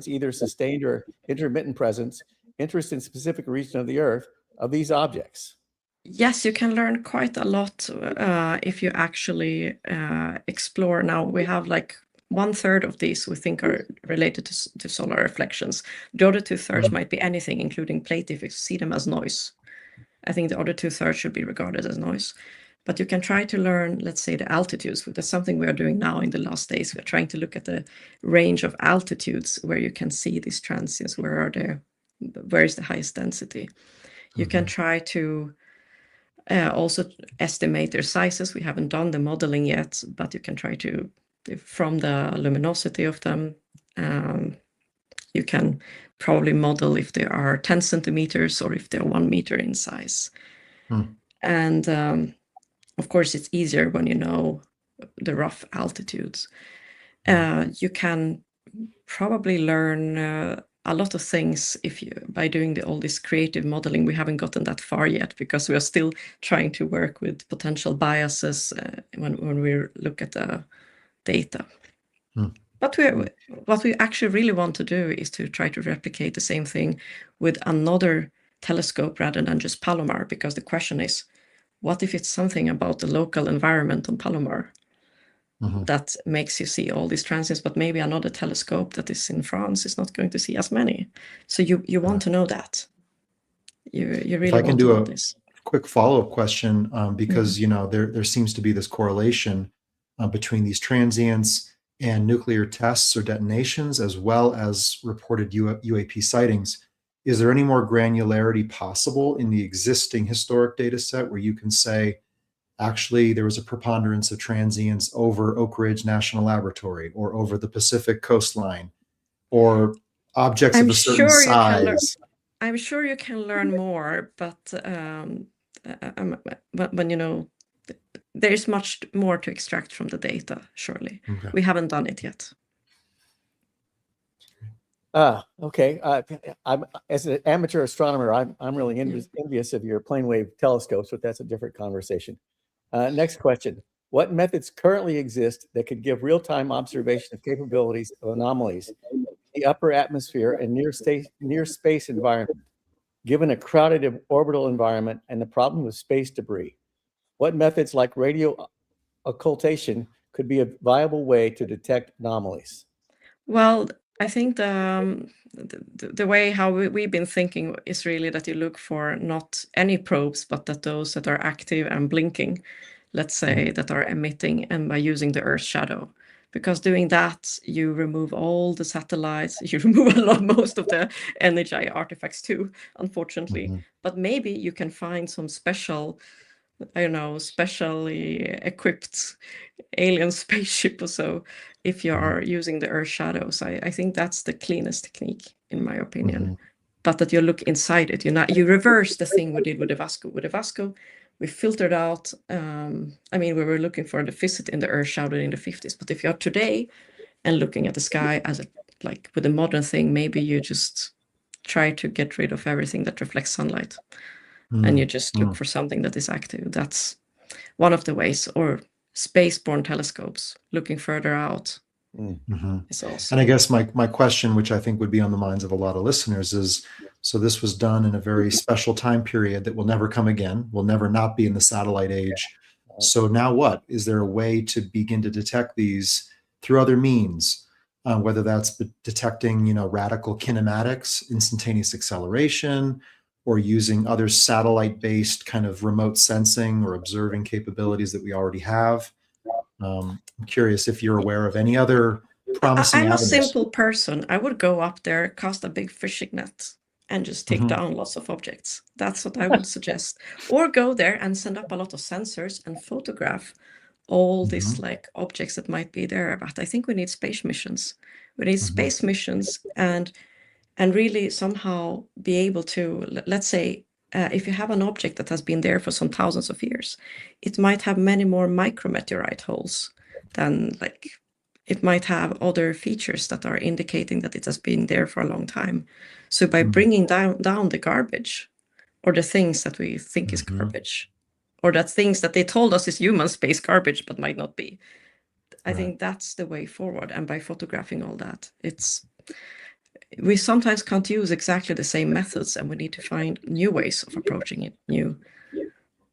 either sustained or intermittent presence, interest in specific region of the Earth, of these objects? Yes, you can learn quite a lot if you actually explore. Now we have like 1/3 of these we think are related to solar reflections. The other 2/3 might be anything, including plate, if you see them as noise. I think the other 2/3 should be regarded as noise. But you can try to learn, let's say, the altitudes. That's something we are doing now in the last days. We're trying to look at the range of altitudes where you can see these transients. Where is the highest density? You can try to also estimate their sizes. We haven't done the modeling yet, but you can try to, from the luminosity of them, you can probably model if they are 10 centimeters or if they're 1 meter in size. And of course, it's easier when you know the rough altitudes. You can probably learn a lot of things by doing all this creative modeling. We haven't gotten that far yet because we are still trying to work with potential biases when we look at the data. But what we actually really want to do is to try to replicate the same thing with another telescope rather than just Palomar, because the question is, what if it's something about the local environment on Palomar that makes you see all these transients, but maybe another telescope that is in France is not going to see as many. So you want to know that. You really if I can want to do know a this. quick follow-up question, because there seems to be this correlation between these transients and nuclear tests or detonations, as well as reported UAP sightings. Is there any more granularity possible in the existing historic data set where you can say, actually, there was a preponderance of transients over Oak Ridge National Laboratory or over the Pacific coastline, or objects of a certain size? I'm sure you can learn more, but when there is much more to extract from the data, surely. Okay. We haven't done it yet. Okay. I'm, as an amateur astronomer, I'm really envious of your plane wave telescopes, but that's a different conversation. Next question. What methods currently exist that could give real-time observation of capabilities of anomalies in the upper atmosphere and near space environment, given a crowded orbital environment and the problem with space debris? What methods like radio occultation could be a viable way to detect anomalies? Well, I think the way how we've been thinking is really that you look for not any probes, but that those that are active and blinking, let's say, that are emitting, and by using the Earth's shadow. Because doing that, you remove all the satellites, you remove most of the NHI artifacts too, unfortunately. But maybe you can find some special, I don't know, specially equipped alien spaceship or so if you are using the Earth shadows. I think that's the cleanest technique, in my opinion. But that you look inside it. You reverse the thing we did with the Vasco. With the Vasco, we filtered out. We were looking for the visit in the Earth shadow in the 50s. But if you are today and looking at the sky as like with a modern thing, maybe you just try to get rid of everything that reflects sunlight, and you just look for something that is active. That's one of the ways. Or spaceborne telescopes, looking further out. Is also. And I guess my question, which I think would be on the minds of a lot of listeners, is, so this was done in a very special time period that will never come again, will never not be in the satellite age. So now what? Is there a way to begin to detect these through other means, whether that's detecting, radical kinematics, instantaneous acceleration, or using other satellite-based kind of remote sensing or observing capabilities that we already have? I'm curious if you're aware of any other promising I'm avenues. a simple person. I would go up there, cast a big fishing net, and just take down lots of objects. That's what I would suggest. Or go there and send up a lot of sensors and photograph all these like objects that might be there. But I think we need space missions. We need space missions and really somehow be able to, let's say, if you have an object that has been there for some thousands of years, it might have many more micrometeorite holes than it might have other features that are indicating that it has been there for a long time. So by bringing down the garbage, or the things that we think is garbage, or that things that they told us is human space garbage but might not be, I think that's the way forward. And by photographing all that, we sometimes can't use exactly the same methods, and we need to find new ways of approaching it,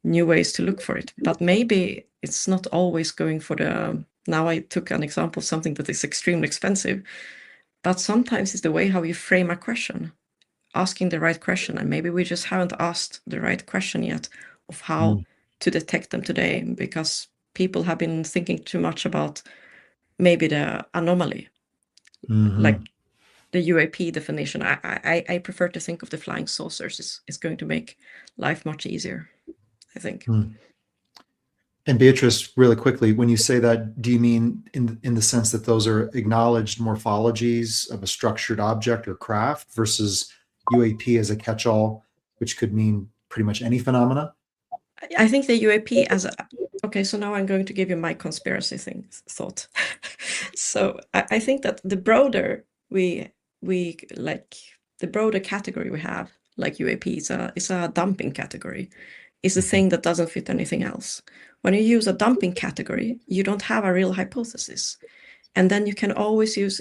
new ways to look for it. But maybe it's not always going for the, now I took an example of something that is extremely expensive, but sometimes it's the way how you frame a question, asking the right question. And maybe we just haven't asked the right question yet of how to detect them today, because people have been thinking too much about maybe the anomaly, like the UAP definition. I prefer to think of the flying saucers is going to make life much easier, I think. And Beatrice, really quickly, when you say that, do you mean in the sense that those are acknowledged morphologies of a structured object or craft versus UAP as a catch-all, which could mean pretty much any phenomena? I think the UAP as a, okay, so now I'm going to give you my conspiracy thought. So I think that the broader we like, the broader category we have, like UAP is a dumping category, is a thing that doesn't fit anything else. When you use a dumping category, you don't have a real hypothesis. And then you can always use,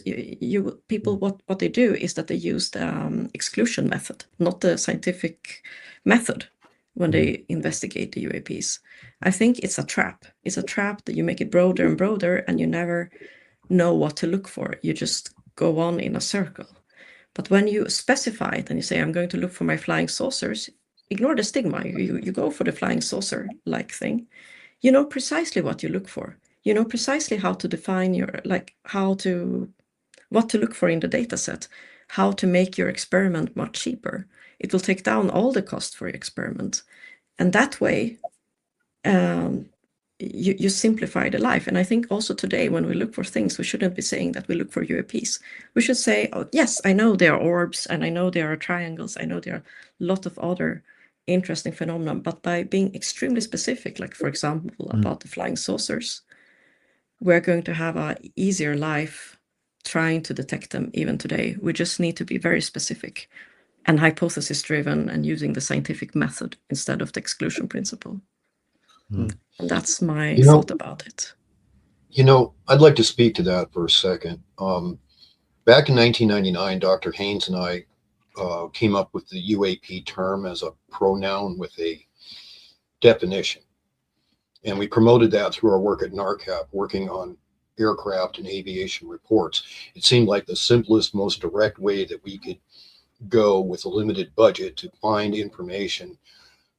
people, what they do is that they use the exclusion method, not the scientific method, when they investigate the UAPs. I think it's a trap. It's a trap that you make it broader and broader, and you never know what to look for. You just go on in a circle. But when you specify it and you say, I'm going to look for my flying saucers, ignore the stigma. You go for the flying saucer-like thing. You know precisely what you look for. You know precisely how to define your, like, what to look for in the data set, how to make your experiment much cheaper. It will take down all the cost for your experiment. And that way, you simplify the life. And I think also today, when we look for things, we shouldn't be saying that we look for UAPs. We should say, oh, yes, I know there are orbs, and I know there are triangles, I know there are a lot of other interesting phenomena, but by being extremely specific, like, for example, about the flying saucers, we're going to have an easier life trying to detect them even today. We just need to be very specific and hypothesis driven, and using the scientific method instead of the exclusion principle. And that's my thought about it. I'd like to speak to that for a second. Back in 1999, Dr. Haynes and I came up with the UAP term as a pronoun with a definition. And we promoted that through our work at NARCAP, working on aircraft and aviation reports. It seemed like the simplest, most direct way that we could go with a limited budget to find information,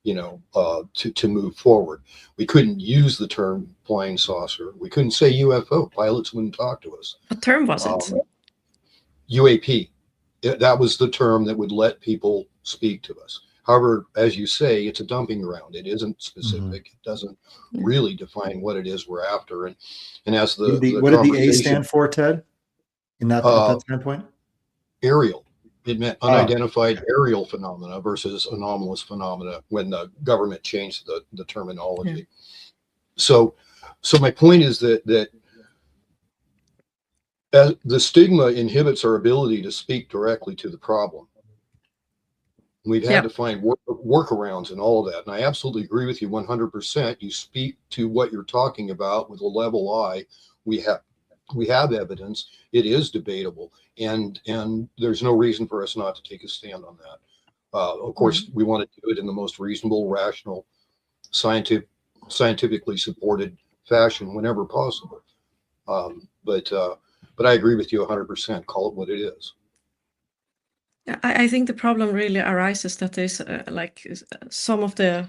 to move forward. We couldn't use the term flying saucer. We couldn't say UFO. Pilots wouldn't talk to us. What term was it? UAP. That was the term that would let people speak to us. However, as you say, it's a dumping ground. It isn't specific. It doesn't really define what it is we're after. And as the what did the A stand for, Ted? In that standpoint, aerial. It meant unidentified aerial phenomena versus anomalous phenomena when the government changed the terminology. So my point is that as the stigma inhibits our ability to speak directly to the problem. We've had to find workarounds and all of that. And I absolutely agree with you 100%. You speak to what you're talking about with a level eye. We have evidence. It is debatable. And there's no reason for us not to take a stand on that. Of course, we want to do it in the most reasonable, rational, scientifically supported fashion whenever possible. But I agree with you 100%. Call it what it is. I think the problem really arises that there's some of the,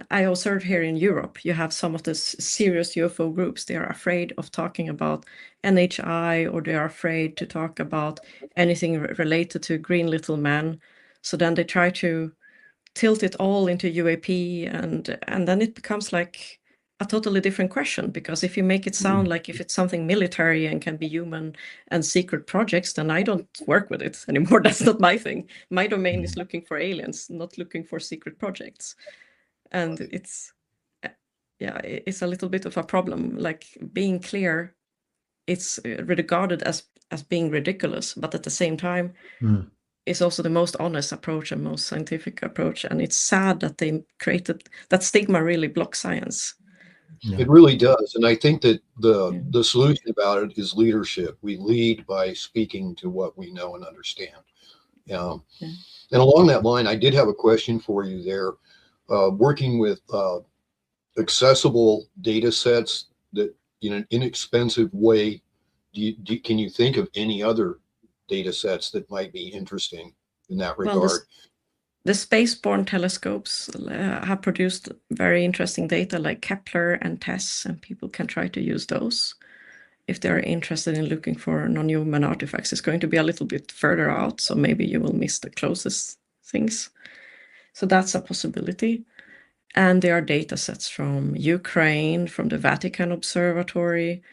I observe here in Europe, you have some of the serious UFO groups. They are afraid of talking about NHI, or they are afraid to talk about anything related to green little men. So then they try to tilt it all into UAP, and then it becomes like a totally different question, because if you make it sound like if it's something military and can be human and secret projects, then I don't work with it anymore. That's not my thing. My domain is looking for aliens, not looking for secret projects. And it's a little bit of a problem. Like, being clear, it's regarded as being ridiculous, but at the same time, it's also the most honest approach and most scientific approach. And it's sad that they created that stigma really blocks science. Yeah. It really does. And I think that the solution about it is leadership. We lead by speaking to what we know and understand. And along that line, I did have a question for you there. Working with accessible data sets that in an inexpensive way, can you think of any other data sets that might be interesting in that regard? Well, the spaceborne telescopes have produced very interesting data like Kepler and TESS, and people can try to use those if they're interested in looking for non-human artifacts. It's going to be a little bit further out, so maybe you will miss the closest things. So that's a possibility. And there are data sets from Ukraine, from the Vatican Observatory.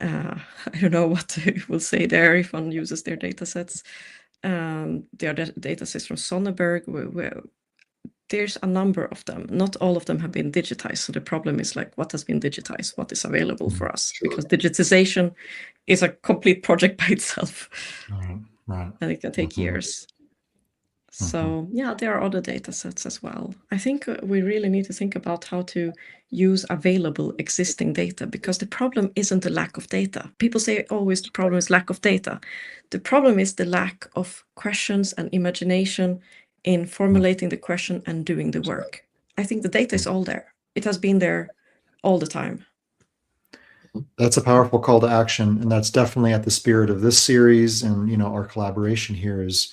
I don't know what they will say there if one uses their data sets. There are data sets from Sonneberg. There's a number of them. Not all of them have been digitized. So the problem is like, what has been digitized? What is available for us? Sure. Because digitization is a complete project by itself. Right. And it can take years. So yeah, there are other data sets as well. I think we really need to think about how to use available existing data, because the problem isn't the lack of data. People say always the problem is lack of data. The problem is the lack of questions and imagination in formulating the question and doing the work. I think the data is all there. It has been there all the time. That's a powerful call to action, and that's definitely at the spirit of this series. And our collaboration here is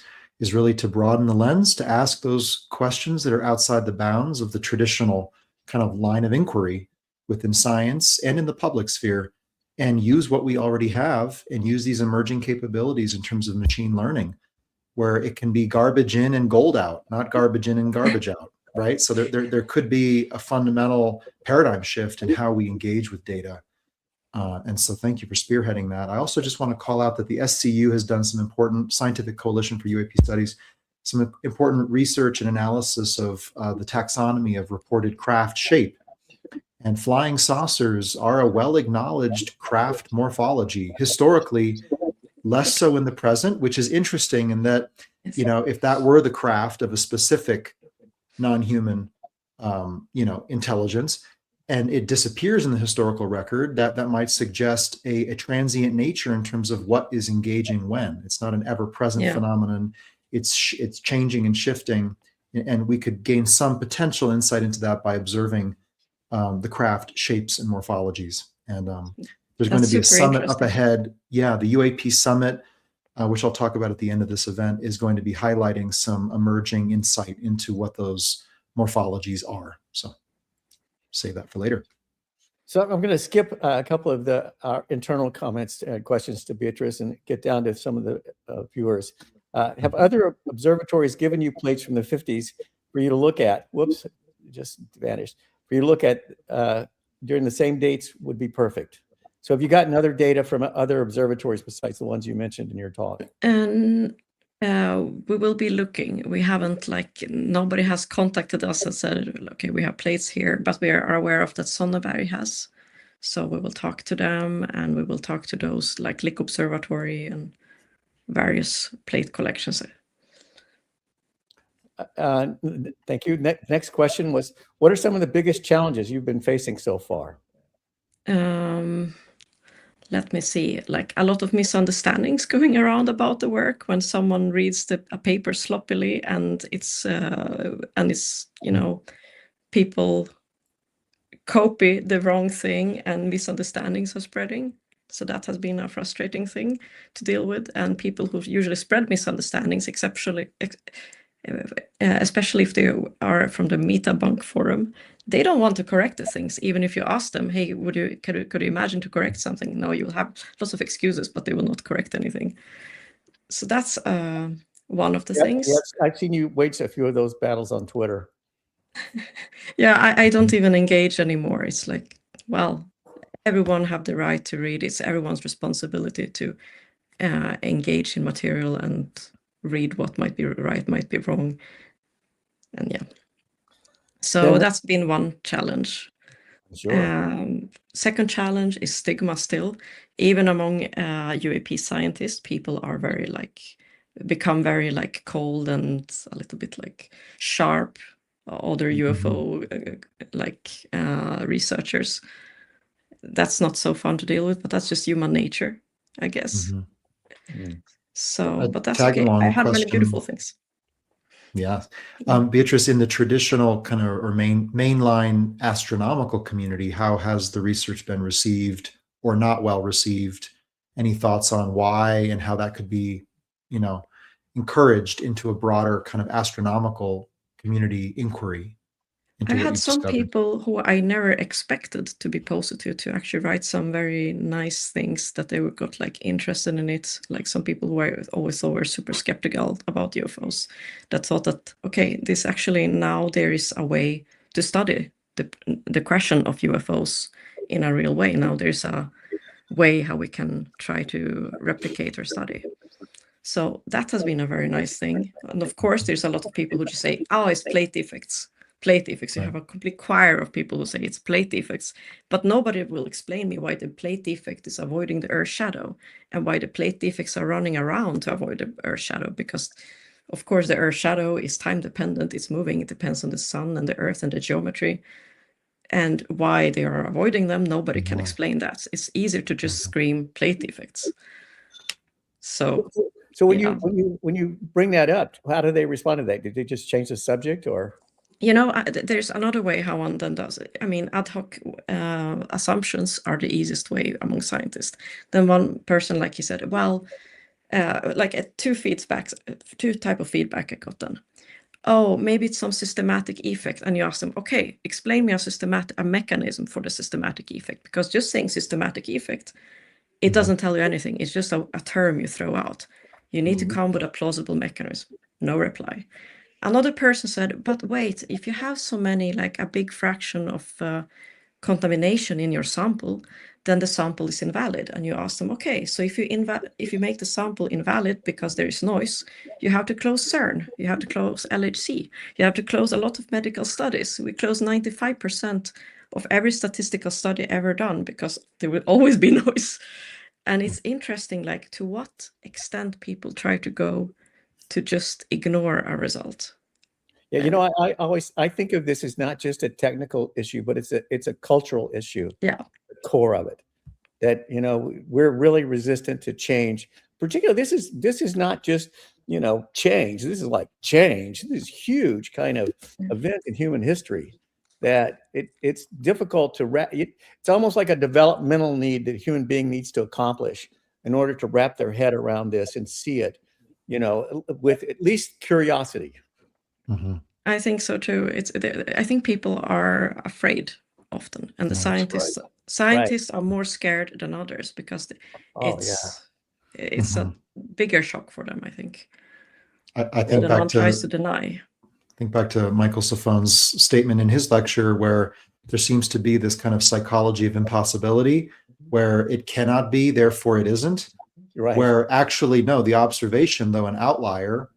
really to broaden the lens, to ask those questions that are outside the bounds of the traditional kind of line of inquiry within science and in the public sphere, and use what we already have and use these emerging capabilities in terms of machine learning, where it can be garbage in and gold out, not garbage in and garbage out, right? So there could be a fundamental paradigm shift in how we engage with data. And so thank you for spearheading that. I also just want to call out that the SCU has done some important Scientific Coalition for UAP Studies, some important research and analysis of the taxonomy of reported craft shape. And flying saucers are a well-acknowledged craft morphology, historically, less so in the present, which is interesting in that, if that were the craft of a specific non-human, intelligence, and it disappears in the historical record, that might suggest a transient nature in terms of what is engaging when. It's not an ever-present phenomenon. It's changing and shifting, and we could gain some potential insight into that by observing the craft shapes and morphologies. And there's going to be a summit up ahead. Yeah, the UAP summit, which I'll talk about at the end of this event, is going to be highlighting some emerging insight into what those morphologies are. So save that for later. So I'm going to skip a couple of our internal comments and questions to Beatrice and get down to some of the viewers. Have other observatories given you plates from the 50s for you to look at? Whoops, just vanished. For you to look at during the same dates would be perfect. So have you gotten other data from other observatories besides the ones you mentioned in your talk? We will be looking. We haven't, nobody has contacted us and said, okay, we have plates here, but we are aware of that Sonneberg has. So we will talk to them, and we will talk to those like Lick Observatory and various plate collections. Thank you. Next question was, what are some of the biggest challenges you've been facing so far? Let me see, a lot of misunderstandings going around about the work when someone reads a paper sloppily, and it's people copy the wrong thing and misunderstandings are spreading. So that has been a frustrating thing to deal with. And people who usually spread misunderstandings, especially if they are from the MetaBunk forum, they don't want to correct the things. Even if you ask them, hey, could you imagine to correct something? No, you'll have lots of excuses, but they will not correct anything. So that's one of the things. Yes, I've seen you wage a few of those battles on Twitter. Yeah, I don't even engage anymore. It's like, well, everyone have the right to read. It's everyone's responsibility to engage in material and read what might be right, might be wrong. And yeah. So that's been one challenge. Sure. Second challenge is stigma still. Even among UAP scientists, people are become very cold and a little bit sharp other UFO researchers. That's not so fun to deal with, but that's just human nature, I guess. So, but that's tag okay. along I had many question. beautiful things. Yeah. Beatrice, in the traditional kind of or mainline astronomical community, how has the research been received or not well received? Any thoughts on why and how that could be, encouraged into a broader kind of astronomical community inquiry into I what had you've some discovered? people who I never expected to be positive to actually write some very nice things, that they got like interested in it. Like some people who I always thought were super skeptical about UFOs, that thought that, okay, this actually now there is a way to study the question of UFOs in a real way. Now there's a way how we can try to replicate or study. So that has been a very nice thing. And of course, there's a lot of people who just say, oh, it's plate defects. Plate defects. You Right. have a complete choir of people who say it's plate defects, but nobody will explain me why the plate defect is avoiding the Earth's shadow and why the plate defects are running around to avoid the Earth's shadow. Because, of course, the Earth's shadow is time dependent. It's moving. It depends on the sun and the Earth and the geometry. And why they are avoiding them, nobody can explain that. It's easier to just scream plate defects. So when yeah. you bring that up, how do they respond to that? Did they just change the subject, or? There's another way how one then does it. I mean, ad hoc assumptions are the easiest way among scientists. Then one person, like he said, well, two type of feedback I got then. Oh, maybe it's some systematic effect. And you ask them, okay, explain me a mechanism for the systematic effect. Because just saying systematic effect, it doesn't tell you anything. It's just a term you throw out. You need to come with a plausible mechanism. No reply. Another person said, but wait, if you have so many, like a big fraction of contamination in your sample, then the sample is invalid. And you ask them, okay, so if you make the sample invalid because there is noise, you have to close CERN, you have to close LHC, you have to close a lot of medical studies. We close 95% of every statistical study ever done because there will always be noise. And it's interesting, like, to what extent people try to go to just ignore a result. Yeah, I think of this as not just a technical issue, but it's a cultural issue. Yeah, the core of it, that we're really resistant to change. Particularly, this is not just change. This is like change. This is huge kind of event in human history. That it's difficult to wrap. It's almost like a developmental need that a human being needs to accomplish in order to wrap their head around this and see it, with at least curiosity. I think so too. I think people are afraid often, and the scientists are more scared than others because it's a bigger shock for them, I think. I think one tries to deny. Think back to Michael Saffone's statement in his lecture, where there seems to be this kind of psychology of impossibility, where it cannot be, therefore it isn't. Right. Where actually, no, the observation, though an outlier,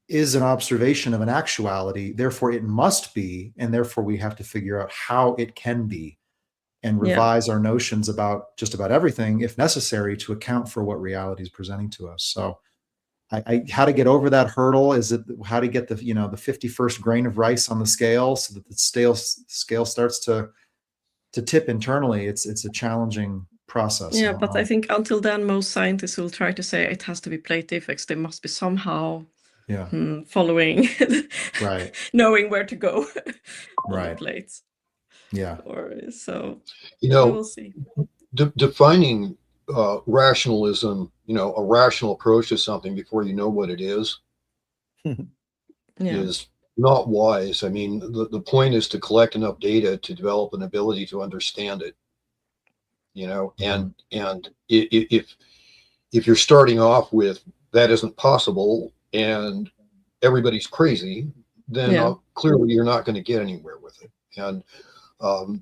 is an observation of an actuality, therefore it must be, and therefore we have to figure out how it can be and revise our notions about just about everything, if necessary, to account for what reality is presenting to us. So how to get over that hurdle? Is it how to get the 51st grain of rice on the scale so that the scale starts to tip internally? It's a challenging process. Yeah, but I think until then, most scientists will try to say it has to be plate defects. They must be somehow following, right, knowing where to go on right, the plates. Yeah. Or so we will see. Defining rationalism, a rational approach to something before you know what it is, is not wise. I mean, the point is to collect enough data to develop an ability to understand it. And if you're starting off with that isn't possible and everybody's crazy, then clearly you're not going to get anywhere with it. And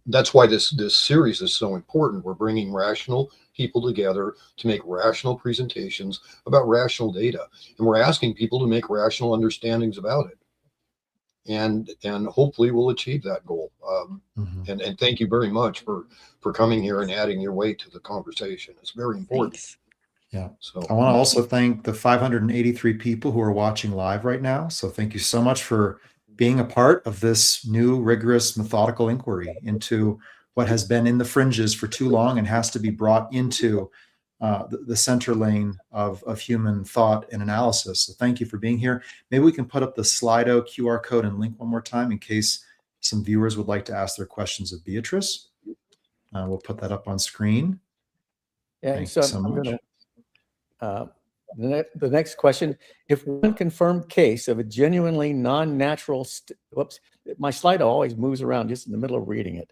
that's why this series is so important. We're bringing rational people together to make rational presentations about rational data, and we're asking people to make rational understandings about it. And hopefully we'll achieve that goal. And thank you very much for coming here and adding your weight to the conversation. It's very important. Thanks. Yeah. So I want to also thank the 583 people who are watching live right now. So thank you so much for being a part of this new rigorous methodical inquiry into what has been in the fringes for too long and has to be brought into the center lane of human thought and analysis. So thank you for being here. Maybe we can put up the Slido QR code and link one more time in case some viewers would like to ask their questions of Beatrice. We'll put that up on screen. Yeah, Thank you so much. The next question: if one confirmed case of a genuinely non-natural, whoops, my Slido always moves around just in the middle of reading it.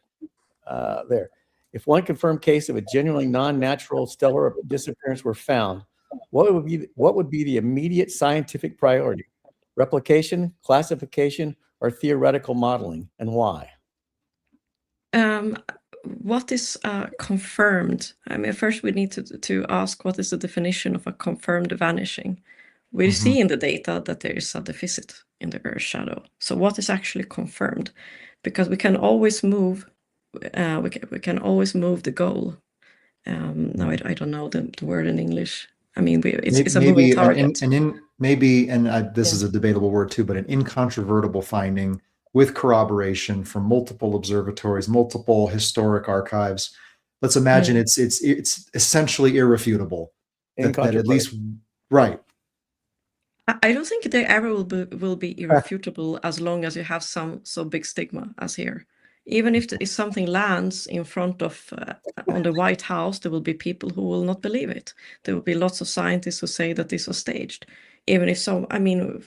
There. If one confirmed case of a genuinely non-natural stellar disappearance were found, what would be the immediate scientific priority? Replication, classification, or theoretical modeling, and why? What is confirmed? I mean, first we need to ask what is the definition of a confirmed vanishing. We see in the data that there is a deficit in the Earth shadow. So what is actually confirmed? Because we can always move. We can always move the goal. Now I don't know the word in English. I mean, it's a moving target. This is a debatable word too, but an incontrovertible finding with corroboration from multiple observatories, multiple historic archives. Let's imagine it's essentially irrefutable. That at least, right. I don't think they ever will be irrefutable as long as you have so big stigma as here. Even if something lands in front of on the White House, there will be people who will not believe it. There will be lots of scientists who say that this was staged. Even if so, I mean,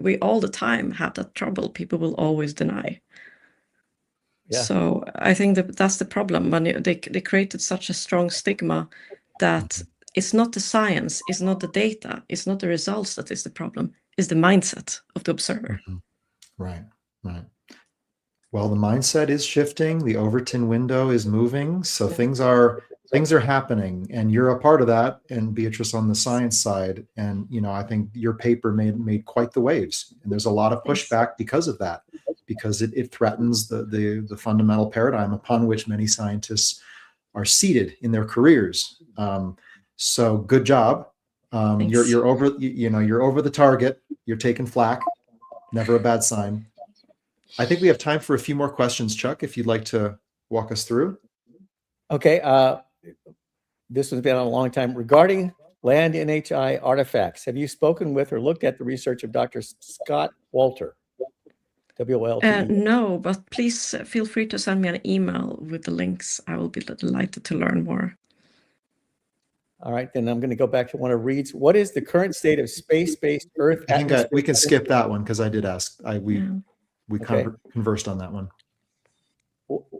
we all the time have that trouble. People will always deny. Yeah. So I think that's the problem. When they created such a strong stigma that it's not the science, it's not the data, it's not the results that is the problem. It's the mindset of the observer. Right. Well, the mindset is shifting. The Overton window is moving. So things are happening, and you're a part of that. And Beatrice on the science side, and I think your paper made quite the waves. And there's a lot of pushback because of that, because it threatens the fundamental paradigm upon which many scientists are seated in their careers. So good job. You're over you're over the target. You're taking flak. Never a bad sign. I think we have time for a few more questions, Chuck, if you'd like to walk us through. Okay. This has been a long time. Regarding land NHI artifacts, have you spoken with or looked at the research of Dr. Scott Walter? WLT. No, but please feel free to send me an email with the links. I will be delighted to learn more. All right, then I'm going to go back to one of Reed's. What is the current state of space-based Earth atmosphere? We can skip that one because I did ask. We conversed on that one.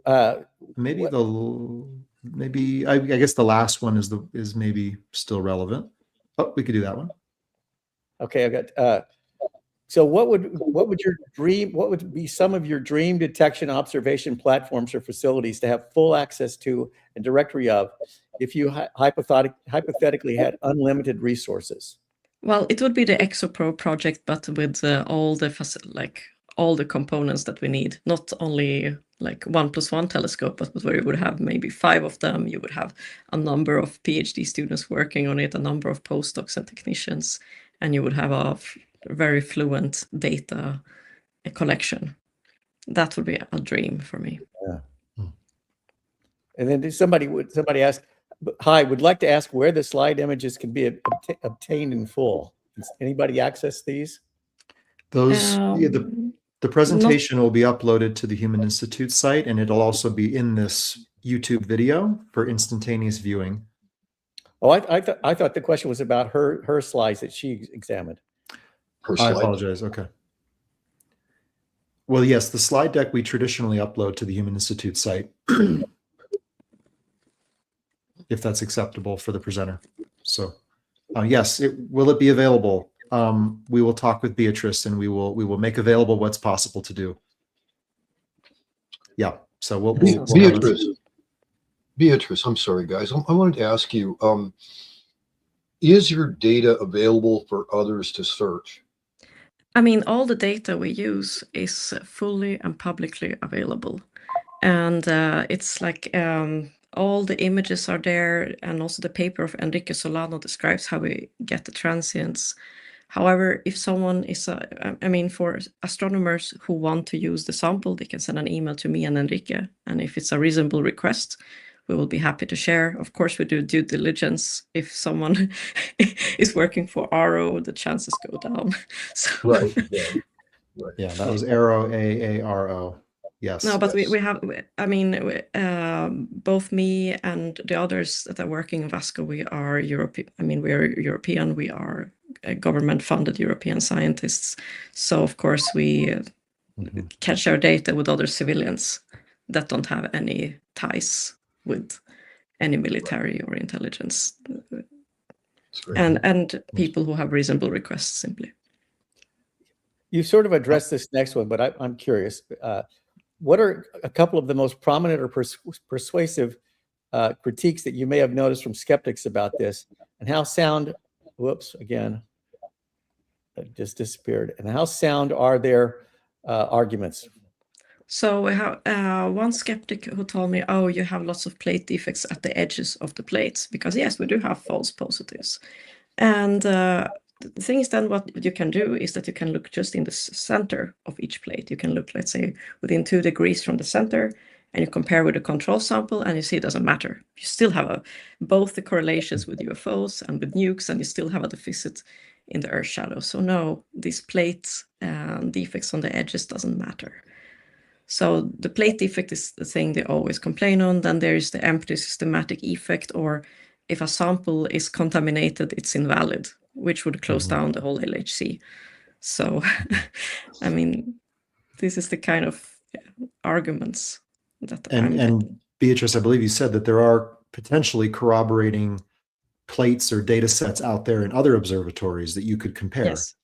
I guess the last one is maybe still relevant. Oh, we could do that one. Okay, I got. So what would be some of your dream detection observation platforms or facilities to have full access to and directory of if you hypothetically had unlimited resources? Well, it would be the ExoPro project, but with all the components that we need, not only like 1+1 telescope, but where you would have maybe 5 of them. You would have a number of PhD students working on it, a number of postdocs and technicians, and you would have a very fluent data collection. That would be a dream for me. Yeah. And then somebody asked, hi, would like to ask where the slide images can be obtained in full. Does anybody access these? Those, the presentation will be uploaded to the Human Institute site, and it'll also be in this YouTube video for instantaneous viewing. Oh, I thought the question was about her slides that she examined. I apologize. Okay. Well, yes, the slide deck we traditionally upload to the Human Institute site, if that's acceptable for the presenter. So, yes, will it be available? We will talk with Beatrice, and we will make available what's possible to do. Yeah. So we'll Beatrice, I'm sorry, guys. I wanted to ask you, is your data available for others to search? I mean, all the data we use is fully and publicly available. And it's like all the images are there, and also the paper of Enrique Solano describes how we get the transients However, if someone is, for astronomers who want to use the sample, they can send an email to me and Enrique. And if it's a reasonable request, we will be happy to share. Of course, we do due diligence. If someone is working for ARO, the chances go down. So. Right. Yeah, that was Aero, AARO. Yes. No, but we have, both me and the others that are working in Vasco, we are European. We are European. We are government-funded European scientists. So, of course, we can share data with other civilians that don't have any ties with any military or intelligence. And people who have reasonable requests, simply. You sort of addressed this next one, but I'm curious. What are a couple of the most prominent or persuasive critiques that you may have noticed from skeptics about this, and how sound? Whoops, again, it just disappeared. And how sound are their arguments? So we have one skeptic who told me, "Oh, you have lots of plate defects at the edges of the plates," because yes, we do have false positives, and the thing is then what you can do is that you can look just in the center of each plate. You can look, let's say, within 2 degrees from the center, and you compare with a control sample, and you see it doesn't matter. You still have both the correlations with UFOs and with nukes, and you still have a deficit in the Earth shadow. So no, these plate defects on the edges doesn't matter. So the plate defect is the thing they always complain on. Then there is the empty systematic effect, or if a sample is contaminated, it's invalid, which would close down the whole LHC. So, this is the kind of arguments that and Beatrice, I believe you said that there are potentially corroborating plates or data sets out there in other observatories that you could compare. Yes.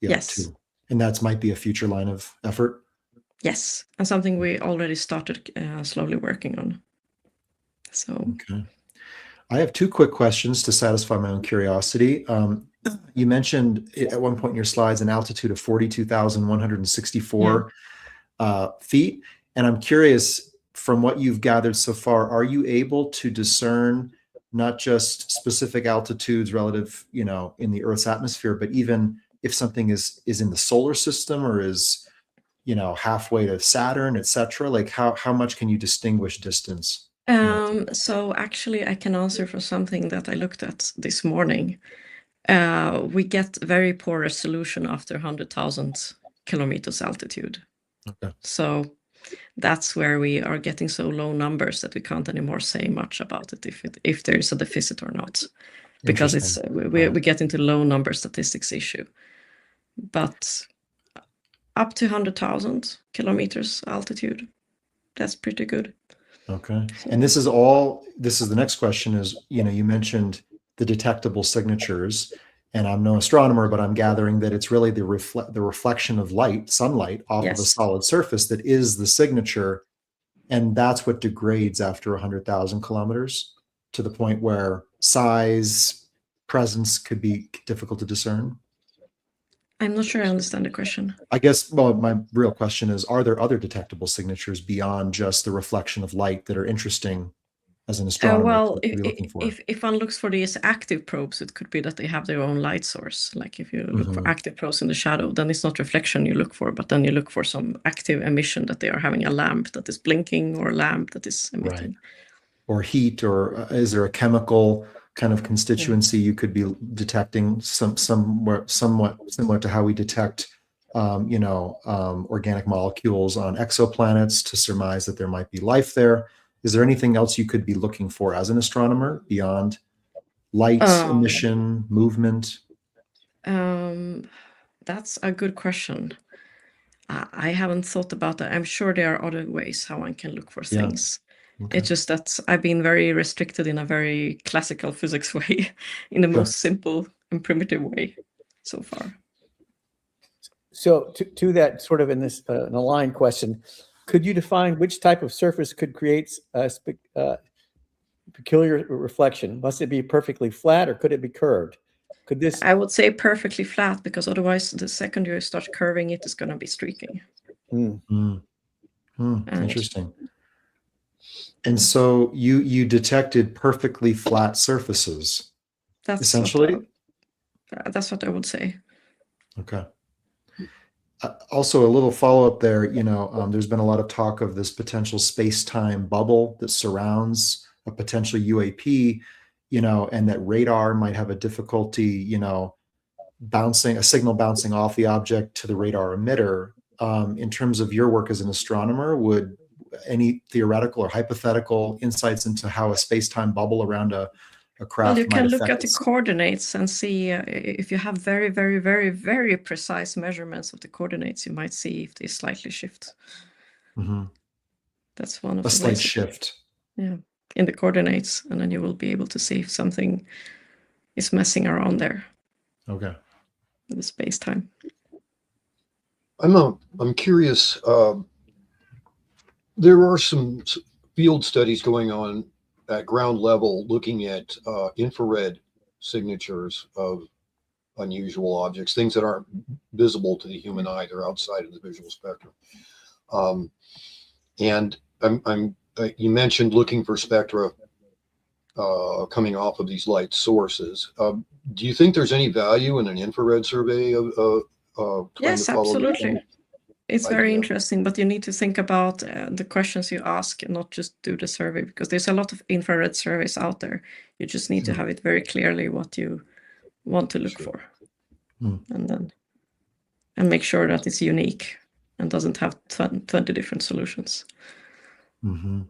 Yes. To. And that might be a future line of effort. Yes, and something we already started slowly working on. So. Okay. I have 2 quick questions to satisfy my own curiosity. You mentioned at one point in your slides an altitude of 42,164 feet. And I'm curious, from what you've gathered so far, are you able to discern not just specific altitudes relative, in the Earth's atmosphere, but even if something is in the solar system or is, halfway to Saturn, et cetera? Like how much can you distinguish distance? So actually I can answer for something that I looked at this morning. We get very poor resolution after 100,000 kilometers altitude. Okay. So that's where we are getting so low numbers that we can't anymore say much about it if there is a deficit or not, because it's we get into low number statistics issue. But up to 100,000 kilometers altitude, that's pretty good. Okay. And this is the next question is, you mentioned the detectable signatures, and I'm no astronomer, but I'm gathering that it's really the reflection of sunlight off of a solid surface that is the signature. And that's what degrades after 100,000 kilometers to the point where size, presence could be difficult to discern. I'm not sure I understand the question. I guess, my real question is, are there other detectable signatures beyond just the reflection of light that are interesting as an astronomer to be looking for? If one looks for these active probes, it could be that they have their own light source. Like if you look for active probes in the shadow, then it's not reflection you look for, but then you look for some active emission, that they are having a lamp that is blinking or a lamp that is emitting. Right. Or heat, or is there a chemical kind of constituency you could be detecting somewhat similar to how we detect organic molecules on exoplanets to surmise that there might be life there? Is there anything else you could be looking for as an astronomer beyond light emission, movement? That's a good question. I haven't thought about that. I'm sure there are other ways how one can look for things. Okay. It's just that I've been very restricted in a very classical physics way, in the most simple and primitive way so far. So to that, sort of in this an aligned question, could you define which type of surface could create a peculiar reflection? Must it be perfectly flat, or could it be curved? Could this? I would say perfectly flat, because otherwise the second you start curving it, it's going to be streaking. Interesting. And so you detected perfectly flat surfaces. That's essentially. That's what I would say. Okay. Also, a little follow-up there, there's been a lot of talk of this potential space-time bubble that surrounds a potential UAP, and that radar might have a difficulty, a signal bouncing off the object to the radar emitter. In terms of your work as an astronomer, would any theoretical or hypothetical insights into how a space-time bubble around a Well, craft you might can look affect at the coordinates and see if you have very, very, very, very precise measurements of the coordinates, you might see if they slightly shift. Mhm. That's one of A the slight ways. shift. Yeah, in the coordinates, and then you will be able to see if something is messing around there Okay. with the space-time. I'm curious. There are some field studies going on at ground level looking at infrared signatures of unusual objects, things that aren't visible to the human eye. They're outside of the visual spectrum. And you mentioned looking for spectra coming off of these light sources. Do you think there's any value in an infrared survey of trying Yes, to follow? absolutely. It's very idea. interesting, but you need to think about the questions you ask and not just do the survey, because there's a lot of infrared surveys out there. You just need to have it very clearly what you want to look for, and make sure that it's unique and doesn't have 20 different solutions. Mm-hmm.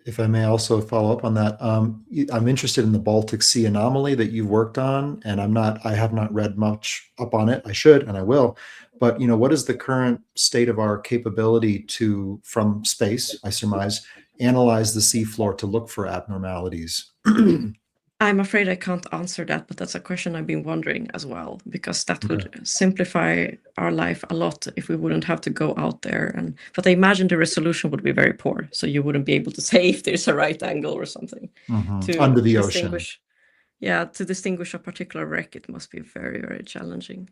If I may also follow up on that, I'm interested in the Baltic Sea anomaly that you've worked on, and I have not read much up on it. I should, and I will. But what is the current state of our capability to, from space, I surmise, analyze the seafloor to look for abnormalities? I'm afraid I can't answer that, but that's a question I've been wondering as well, because that would simplify our life a lot if we wouldn't have to go out there. But I imagine the resolution would be very poor, so you wouldn't be able to say if there's a right angle or something. Under the ocean. Yeah, to distinguish a particular wreck, it must be very, very challenging.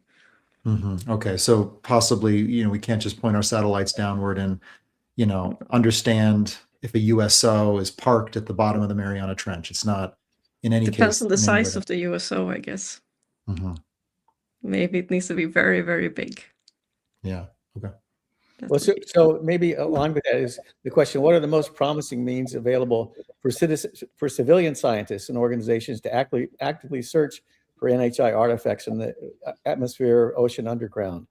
Okay, so possibly, we can't just point our satellites downward and, understand if a USO is parked at the bottom of the Mariana Trench. It's not, in any case. Depends on the size of the USO, I guess. Maybe it needs to be very, very big. Yeah. Okay. Well, so maybe along with that is the question: what are the most promising means available for civilian scientists and organizations to actively search for NHI artifacts in the atmosphere, ocean, underground?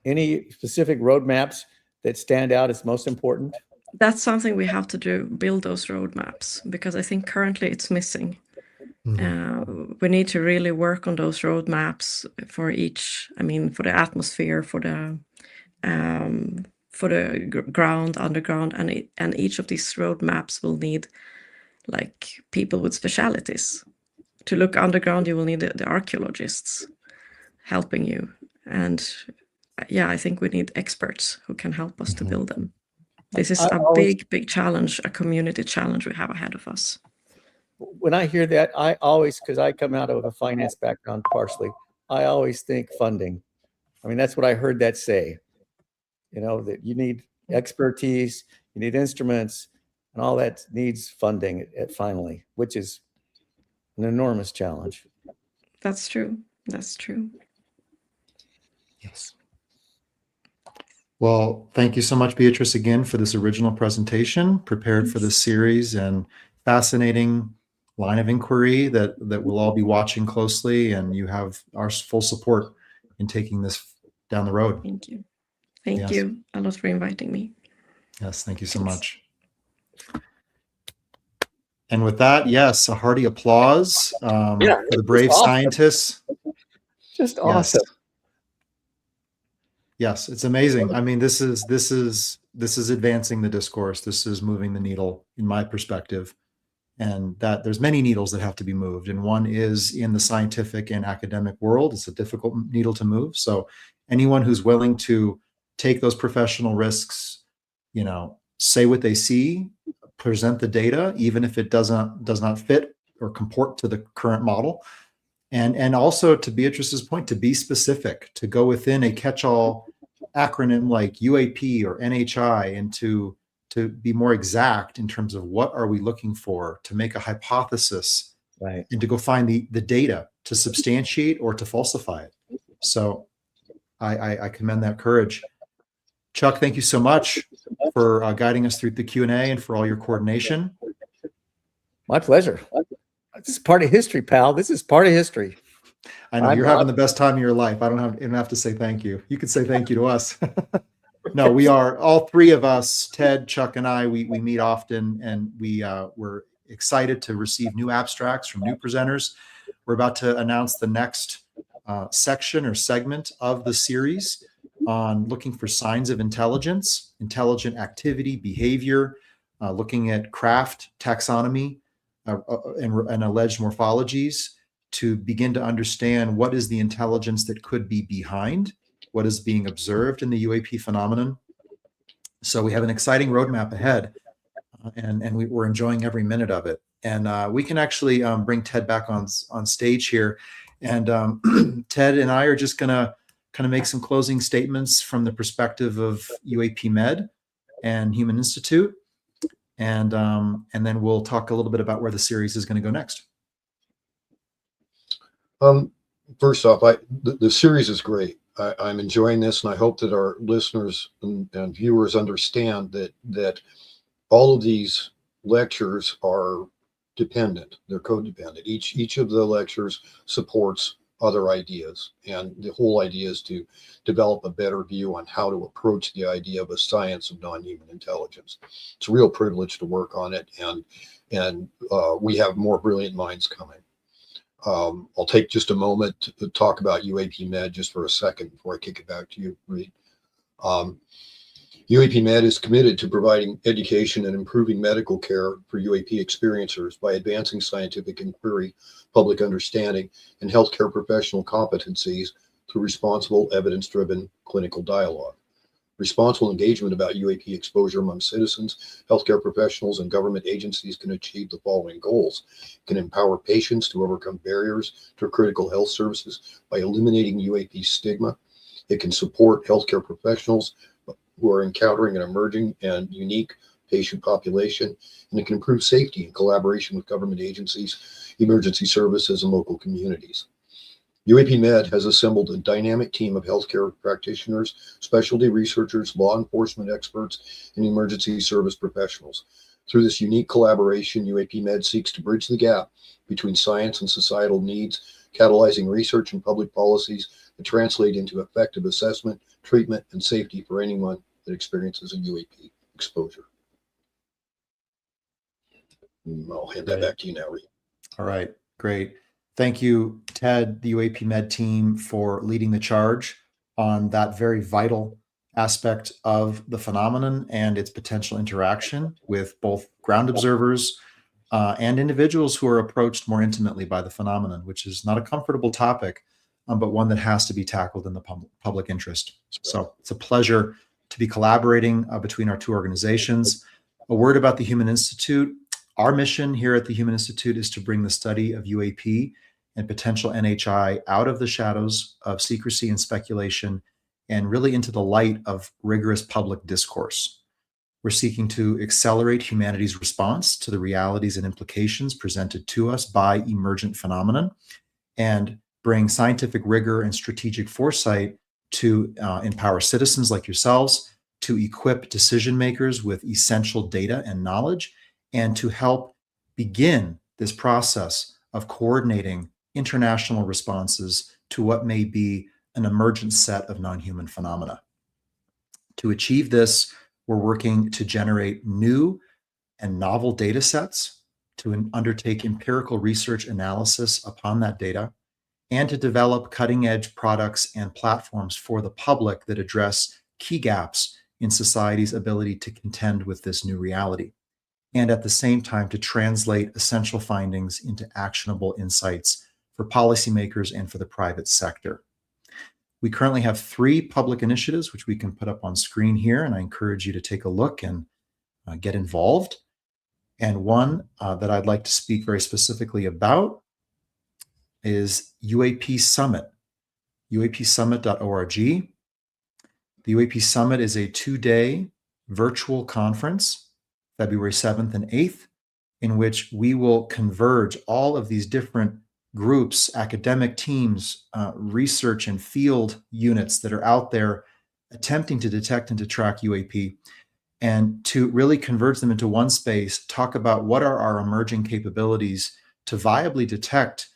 Any specific roadmaps that stand out as most important? That's something we have to do, build those roadmaps, because I think currently it's missing. We need to really work on those roadmaps for each, for the atmosphere, for the ground, underground, and each of these roadmaps will need people with specialities. To look underground, you will need the archaeologists helping you, and I think we need experts who can help us to build them. This is a big challenge, a community challenge we have ahead of us. When I hear that, I always, because I come out of a finance background partially, I always think funding. That's what I heard that say. That you need expertise, you need instruments, and all that needs funding finally, which is an enormous challenge. That's true. That's true. Yes. Well, thank you so much, Beatrice, again for this original presentation, prepared for this series, and fascinating line of inquiry that we'll all be watching closely, and you have our full support in taking this down the road. Thank you. Thank you a lot for inviting me. Yes, thank you so much. And with that, yes, a hearty applause for the brave scientists. Just awesome. Yes, it's amazing. This is advancing the discourse. This is moving the needle, in my perspective. And that there's many needles that have to be moved. And one is in the scientific and academic world. It's a difficult needle to move. So anyone who's willing to take those professional risks, say what they see, present the data, even if it does not fit or comport to the current model. And also, to Beatrice's point, to be specific, to go within a catch-all acronym like UAP or NHI, and to be more exact in terms of what are we looking for, to make a hypothesis, and to go find the data to substantiate or to falsify it. So I commend that courage. Chuck, thank you so much for guiding us through the Q&A and for all your coordination. My pleasure. This is part of history, pal. This is part of history. I know you're having the best time of your life. I don't even have to say thank you. You can say thank you to us. No, we are, all three of us, Ted, Chuck, and I, we meet often, and we're excited to receive new abstracts from new presenters. We're about to announce the next section or segment of the series on looking for signs of intelligence, intelligent activity, behavior, looking at craft, taxonomy, and alleged morphologies to begin to understand what is the intelligence that could be behind what is being observed in the UAP phenomenon. So we have an exciting roadmap ahead, and we're enjoying every minute of it. And we can actually bring Ted back on stage here. And Ted and I are just going to kind of make some closing statements from the perspective of UAP Med and Human Institute. And then we'll talk a little bit about where the series is going to go next. First off, the series is great. I'm enjoying this, and I hope that our listeners and viewers understand that all of these lectures are dependent. They're codependent. Each of the lectures supports other ideas, and the whole idea is to develop a better view on how to approach the idea of a science of non-human intelligence. It's a real privilege to work on it, and we have more brilliant minds coming. I'll take just a moment to talk about UAP Med just for a second before I kick it back to you, Reed. UAP Med is committed to providing education and improving medical care for UAP experiencers by advancing scientific inquiry, public understanding, and healthcare professional competencies through responsible, evidence-driven clinical dialogue. Responsible engagement about UAP exposure among citizens, healthcare professionals, and government agencies can achieve the following goals. It can empower patients to overcome barriers to critical health services by eliminating UAP stigma. It can support healthcare professionals who are encountering an emerging and unique patient population, and it can improve safety in collaboration with government agencies, emergency services, and local communities. UAP Med has assembled a dynamic team of healthcare practitioners, specialty researchers, law enforcement experts, and emergency service professionals. Through this unique collaboration, UAP Med seeks to bridge the gap between science and societal needs, catalyzing research and public policies that translate into effective assessment, treatment, and safety for anyone that experiences a UAP exposure. I'll hand that back to you now, Reed. All right, great. Thank you, Ted, the UAP Med team, for leading the charge on that very vital aspect of the phenomenon and its potential interaction with both ground observers and individuals who are approached more intimately by the phenomenon, which is not a comfortable topic, but one that has to be tackled in the public interest. So it's a pleasure to be collaborating between our two organizations. A word about the Human Institute. Our mission here at the Human Institute is to bring the study of UAP and potential NHI out of the shadows of secrecy and speculation and really into the light of rigorous public discourse. We're seeking to accelerate humanity's response to the realities and implications presented to us by emergent phenomenon and bring scientific rigor and strategic foresight to empower citizens like yourselves, to equip decision makers with essential data and knowledge, and to help begin this process of coordinating international responses to what may be an emergent set of non-human phenomena. To achieve this, we're working to generate new and novel data sets, to undertake empirical research analysis upon that data, and to develop cutting-edge products and platforms for the public that address key gaps in society's ability to contend with this new reality, and at the same time to translate essential findings into actionable insights for policymakers and for the private sector. We currently have 3 public initiatives, which we can put up on screen here, and I encourage you to take a look and get involved. And one that I'd like to speak very specifically about is UAP Summit, uapsummit.org. The UAP Summit is a 2-day virtual conference, February 7th and 8th, in which we will converge all of these different groups, academic teams, research and field units that are out there attempting to detect and to track UAP, and to really converge them into one space, talk about what are our emerging capabilities to viably detect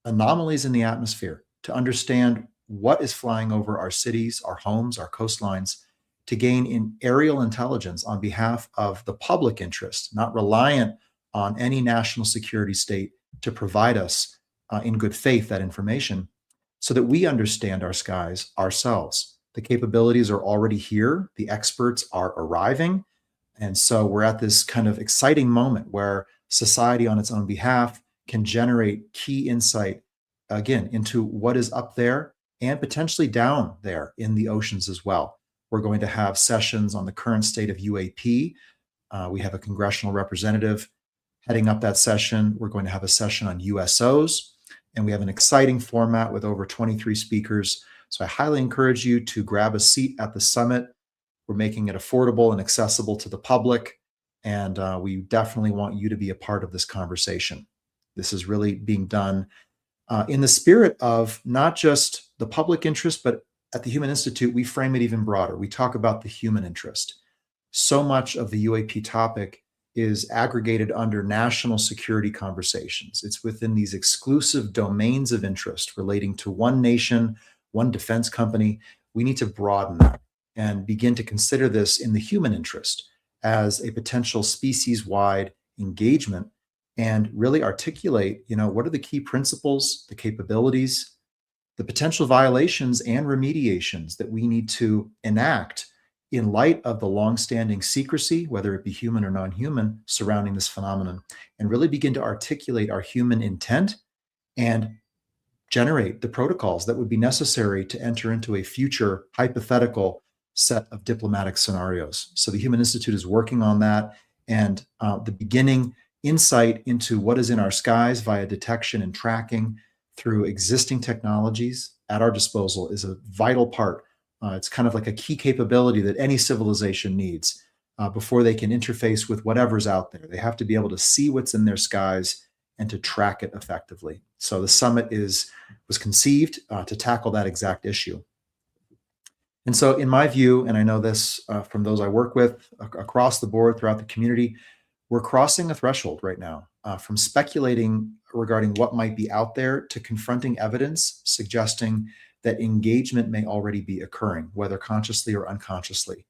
anomalies in the atmosphere, to understand what is flying over our cities, our homes, our coastlines, to gain in aerial intelligence on behalf of the public interest, not reliant on any national security state to provide us in good faith that information, so that we understand our skies ourselves. The capabilities are already here, the experts are arriving. And so we're at this kind of exciting moment where society on its own behalf can generate key insight, again, into what is up there and potentially down there in the oceans as well. We're going to have sessions on the current state of UAP. We have a congressional representative heading up that session. We're going to have a session on USOs, and we have an exciting format with over 23 speakers. So I highly encourage you to grab a seat at the summit. We're making it affordable and accessible to the public, and we definitely want you to be a part of this conversation. This is really being done in the spirit of not just the public interest, but at the Human Institute, we frame it even broader. We talk about the human interest. So much of the UAP topic is aggregated under national security conversations. It's within these exclusive domains of interest relating to one nation, one defense company. We need to broaden that and begin to consider this in the human interest as a potential species-wide engagement, and really articulate, what are the key principles, the capabilities, the potential violations and remediations that we need to enact in light of the longstanding secrecy, whether it be human or non-human, surrounding this phenomenon, and really begin to articulate our human intent and generate the protocols that would be necessary to enter into a future hypothetical set of diplomatic scenarios. So the Human Institute is working on that, and the beginning insight into what is in our skies via detection and tracking through existing technologies at our disposal is a vital part. It's kind of like a key capability that any civilization needs before they can interface with whatever's out there. They have to be able to see what's in their skies and to track it effectively. So the summit was conceived to tackle that exact issue. And so in my view, and I know this from those I work with across the board throughout the community, we're crossing a threshold right now from speculating regarding what might be out there to confronting evidence suggesting that engagement may already be occurring, whether consciously or unconsciously.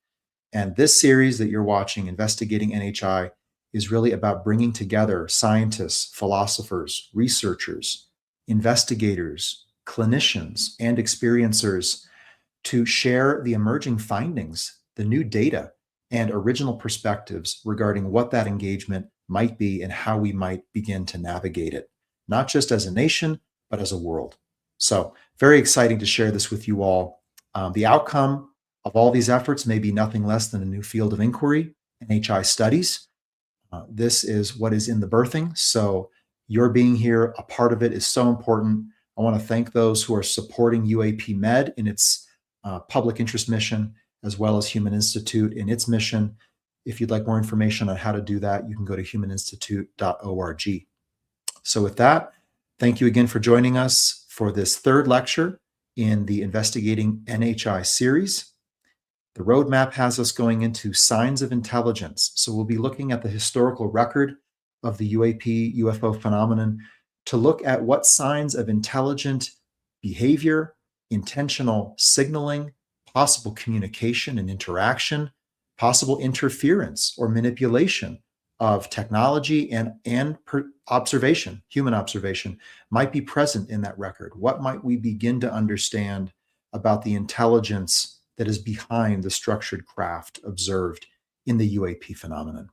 And this series that you're watching, Investigating NHI, is really about bringing together scientists, philosophers, researchers, investigators, clinicians, and experiencers to share the emerging findings, the new data, and original perspectives regarding what that engagement might be and how we might begin to navigate it, not just as a nation, but as a world. So very exciting to share this with you all. The outcome of all these efforts may be nothing less than a new field of inquiry, NHI studies. This is what is in the birthing. So your being here, a part of it, is so important. I want to thank those who are supporting UAP Med in its public interest mission, as well as Human Institute in its mission. If you'd like more information on how to do that, you can go to humaninstitute.org. So with that, thank you again for joining us for this third lecture in the Investigating NHI series. The roadmap has us going into signs of intelligence. So we'll be looking at the historical record of the UAP UFO phenomenon to look at what signs of intelligent behavior, intentional signaling, possible communication and interaction, possible interference or manipulation of technology and observation, human observation, might be present in that record. What might we begin to understand about the intelligence that is behind the structured craft observed in the UAP phenomenon?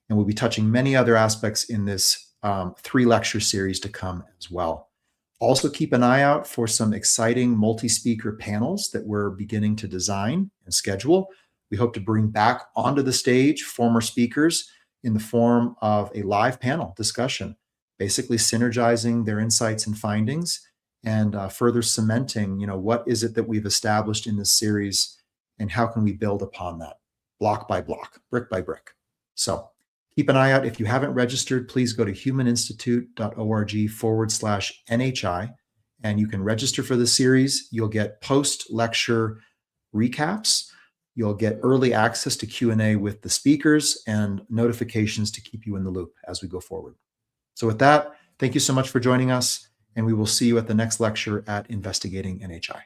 And we'll be touching many other aspects in this 3-lecture series to come as well. Also keep an eye out for some exciting multi-speaker panels that we're beginning to design and schedule. We hope to bring back onto the stage former speakers in the form of a live panel discussion, basically synergizing their insights and findings and further cementing, what is it that we've established in this series and how can we build upon that block by block, brick by brick. So Keep an eye out. If you haven't registered, please go to humaninstitute.org/NHI, and you can register for the series. You'll get post-lecture recaps. You'll get early access to Q&A with the speakers and notifications to keep you in the loop as we go forward. So with that, thank you so much for joining us, and we will see you at the next lecture at Investigating NHI.